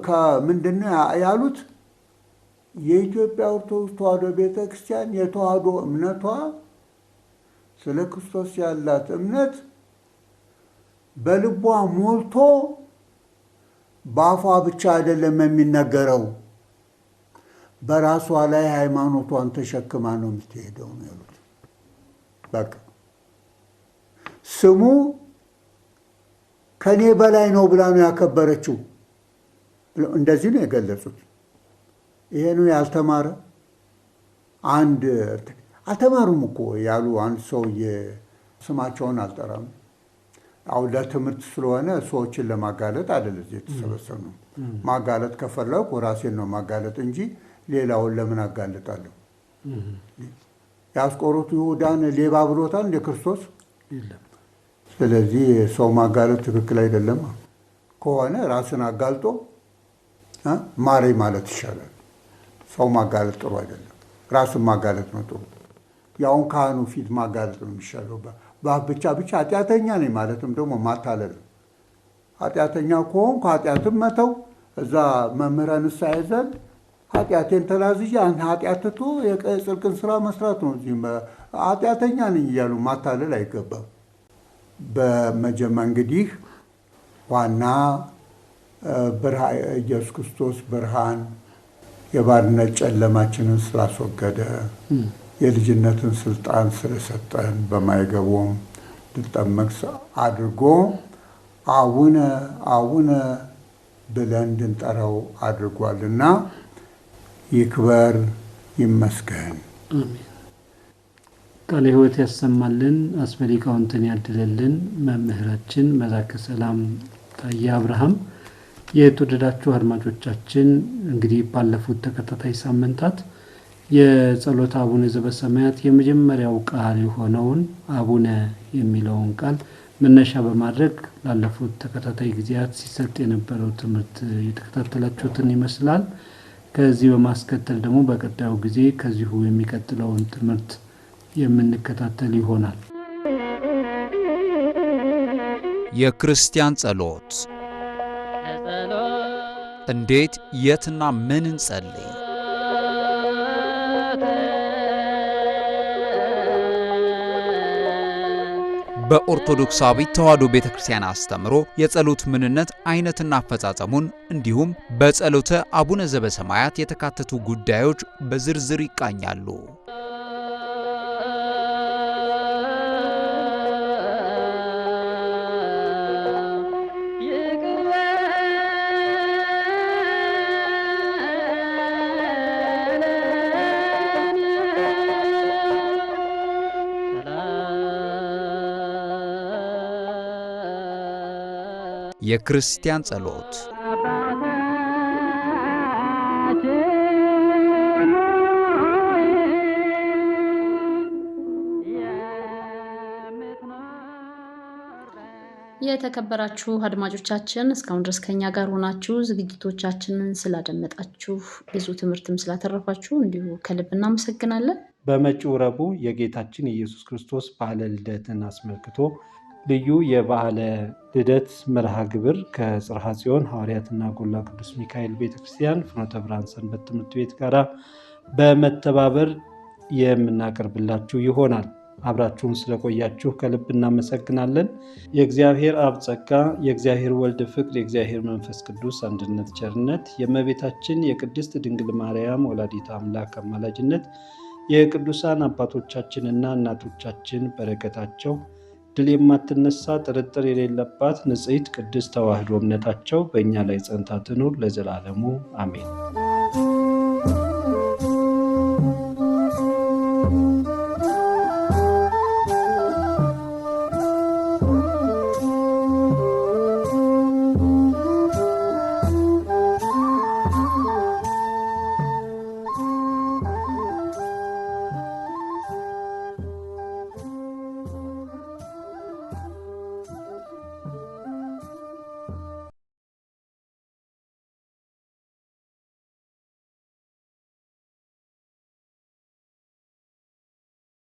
ከምንድን ነው ያሉት? የኢትዮጵያ ኦርቶዶክስ ተዋህዶ ቤተ ክርስቲያን የተዋህዶ እምነቷ ስለ ክርስቶስ ያላት እምነት በልቧ ሞልቶ በአፏ ብቻ አይደለም የሚነገረው፣ በራሷ ላይ ሃይማኖቷን ተሸክማ ነው የምትሄደው ነው ያሉት። በቃ ስሙ ከኔ በላይ ነው ብላ ነው ያከበረችው። እንደዚህ ነው የገለጹት። ይሄ ነው ያልተማረ አንድ አልተማሩም እኮ ያሉ አንድ ሰውዬ ስማቸውን አልጠራም። አሁን ለትምህርት ስለሆነ ሰዎችን ለማጋለጥ አይደለም እዚህ የተሰበሰብነው። ማጋለጥ ከፈለኩ ራሴን ነው ማጋለጥ እንጂ ሌላውን ለምን አጋለጣለሁ? የአስቆሮቱ ይሁዳን ሌባ ብሎታል እንደ ክርስቶስ? ስለዚህ ሰው ማጋለጥ ትክክል አይደለም። ከሆነ ራስን አጋልጦ ማሬ ማለት ይሻላል። ሰው ማጋለጥ ጥሩ አይደለም። ራስን ማጋለጥ ነው ጥሩ። ያውን ካህኑ ፊት ማጋለጥ ነው የሚሻለው። በአፍ ብቻ ኃጢአተኛ ነኝ ማለትም ደግሞ ማታለል ነው። ኃጢአተኛ ከሆንኩ ኃጢአትም መተው እዛ መምህራን ንስሐ ይዘን ኃጢአቴን ተናዝዤ አንተ ኃጢአት ትቶ የጽድቅን ስራ መስራት ነው። እዚህ ኃጢአተኛ ነኝ እያሉ ማታለል አይገባም። በመጀመሪያ እንግዲህ ዋና ኢየሱስ ክርስቶስ ብርሃን የባርነት ጨለማችንን ስላስወገደ የልጅነትን ስልጣን ስለሰጠን በማይገቦም ልጠመቅ አድርጎ አቡነ ብለን እንድንጠራው አድርጓልና ይክበር ይመስገን። ቃለ ሕይወት ያሰማልን፣ አስበ ሊቃውንትን ያድልልን። መምህራችን መላከ ሰላም ታዬ አብርሃም። የተወደዳችሁ አድማጮቻችን እንግዲህ ባለፉት ተከታታይ ሳምንታት የጸሎተ አቡነ ዘበሰማያት የመጀመሪያው ቃል የሆነውን አቡነ የሚለውን ቃል መነሻ በማድረግ ላለፉት ተከታታይ ጊዜያት ሲሰጥ የነበረው ትምህርት የተከታተላችሁትን ይመስላል። ከዚህ በማስከተል ደግሞ በቀጣዩ ጊዜ ከዚሁ የሚቀጥለውን ትምህርት የምንከታተል ይሆናል። የክርስቲያን ጸሎት እንዴት፣ የትና ምን እንጸልይ? በኦርቶዶክሳዊት ተዋሕዶ ቤተክርስቲያን አስተምሮ የጸሎት ምንነት፣ አይነትና አፈጻጸሙን እንዲሁም በጸሎተ አቡነ ዘበሰማያት የተካተቱ ጉዳዮች በዝርዝር ይቃኛሉ። የክርስቲያን ጸሎት የተከበራችሁ አድማጮቻችን እስካሁን ድረስ ከኛ ጋር ሆናችሁ ዝግጅቶቻችንን ስላደመጣችሁ ብዙ ትምህርትም ስላተረፋችሁ እንዲሁ ከልብ እናመሰግናለን። በመጪው ረቡዕ የጌታችን ኢየሱስ ክርስቶስ በዓለ ልደትን አስመልክቶ ልዩ የበዓለ ልደት መርሃ ግብር ከጽርሐ ጽዮን ሐዋርያትና ጎላ ቅዱስ ሚካኤል ቤተክርስቲያን ፍኖተ ብርሃን ሰንበት ትምህርት ቤት ጋር በመተባበር የምናቀርብላችሁ ይሆናል። አብራችሁን ስለቆያችሁ ከልብ እናመሰግናለን። የእግዚአብሔር አብ ጸጋ፣ የእግዚአብሔር ወልድ ፍቅር፣ የእግዚአብሔር መንፈስ ቅዱስ አንድነት ቸርነት፣ የእመቤታችን የቅድስት ድንግል ማርያም ወላዲተ አምላክ አማላጅነት፣ የቅዱሳን አባቶቻችንና እናቶቻችን በረከታቸው፣ ድል የማትነሳ ጥርጥር የሌለባት ንጽሕት ቅድስት ተዋሕዶ እምነታቸው በእኛ ላይ ጸንታ ትኑር ለዘላለሙ አሜን።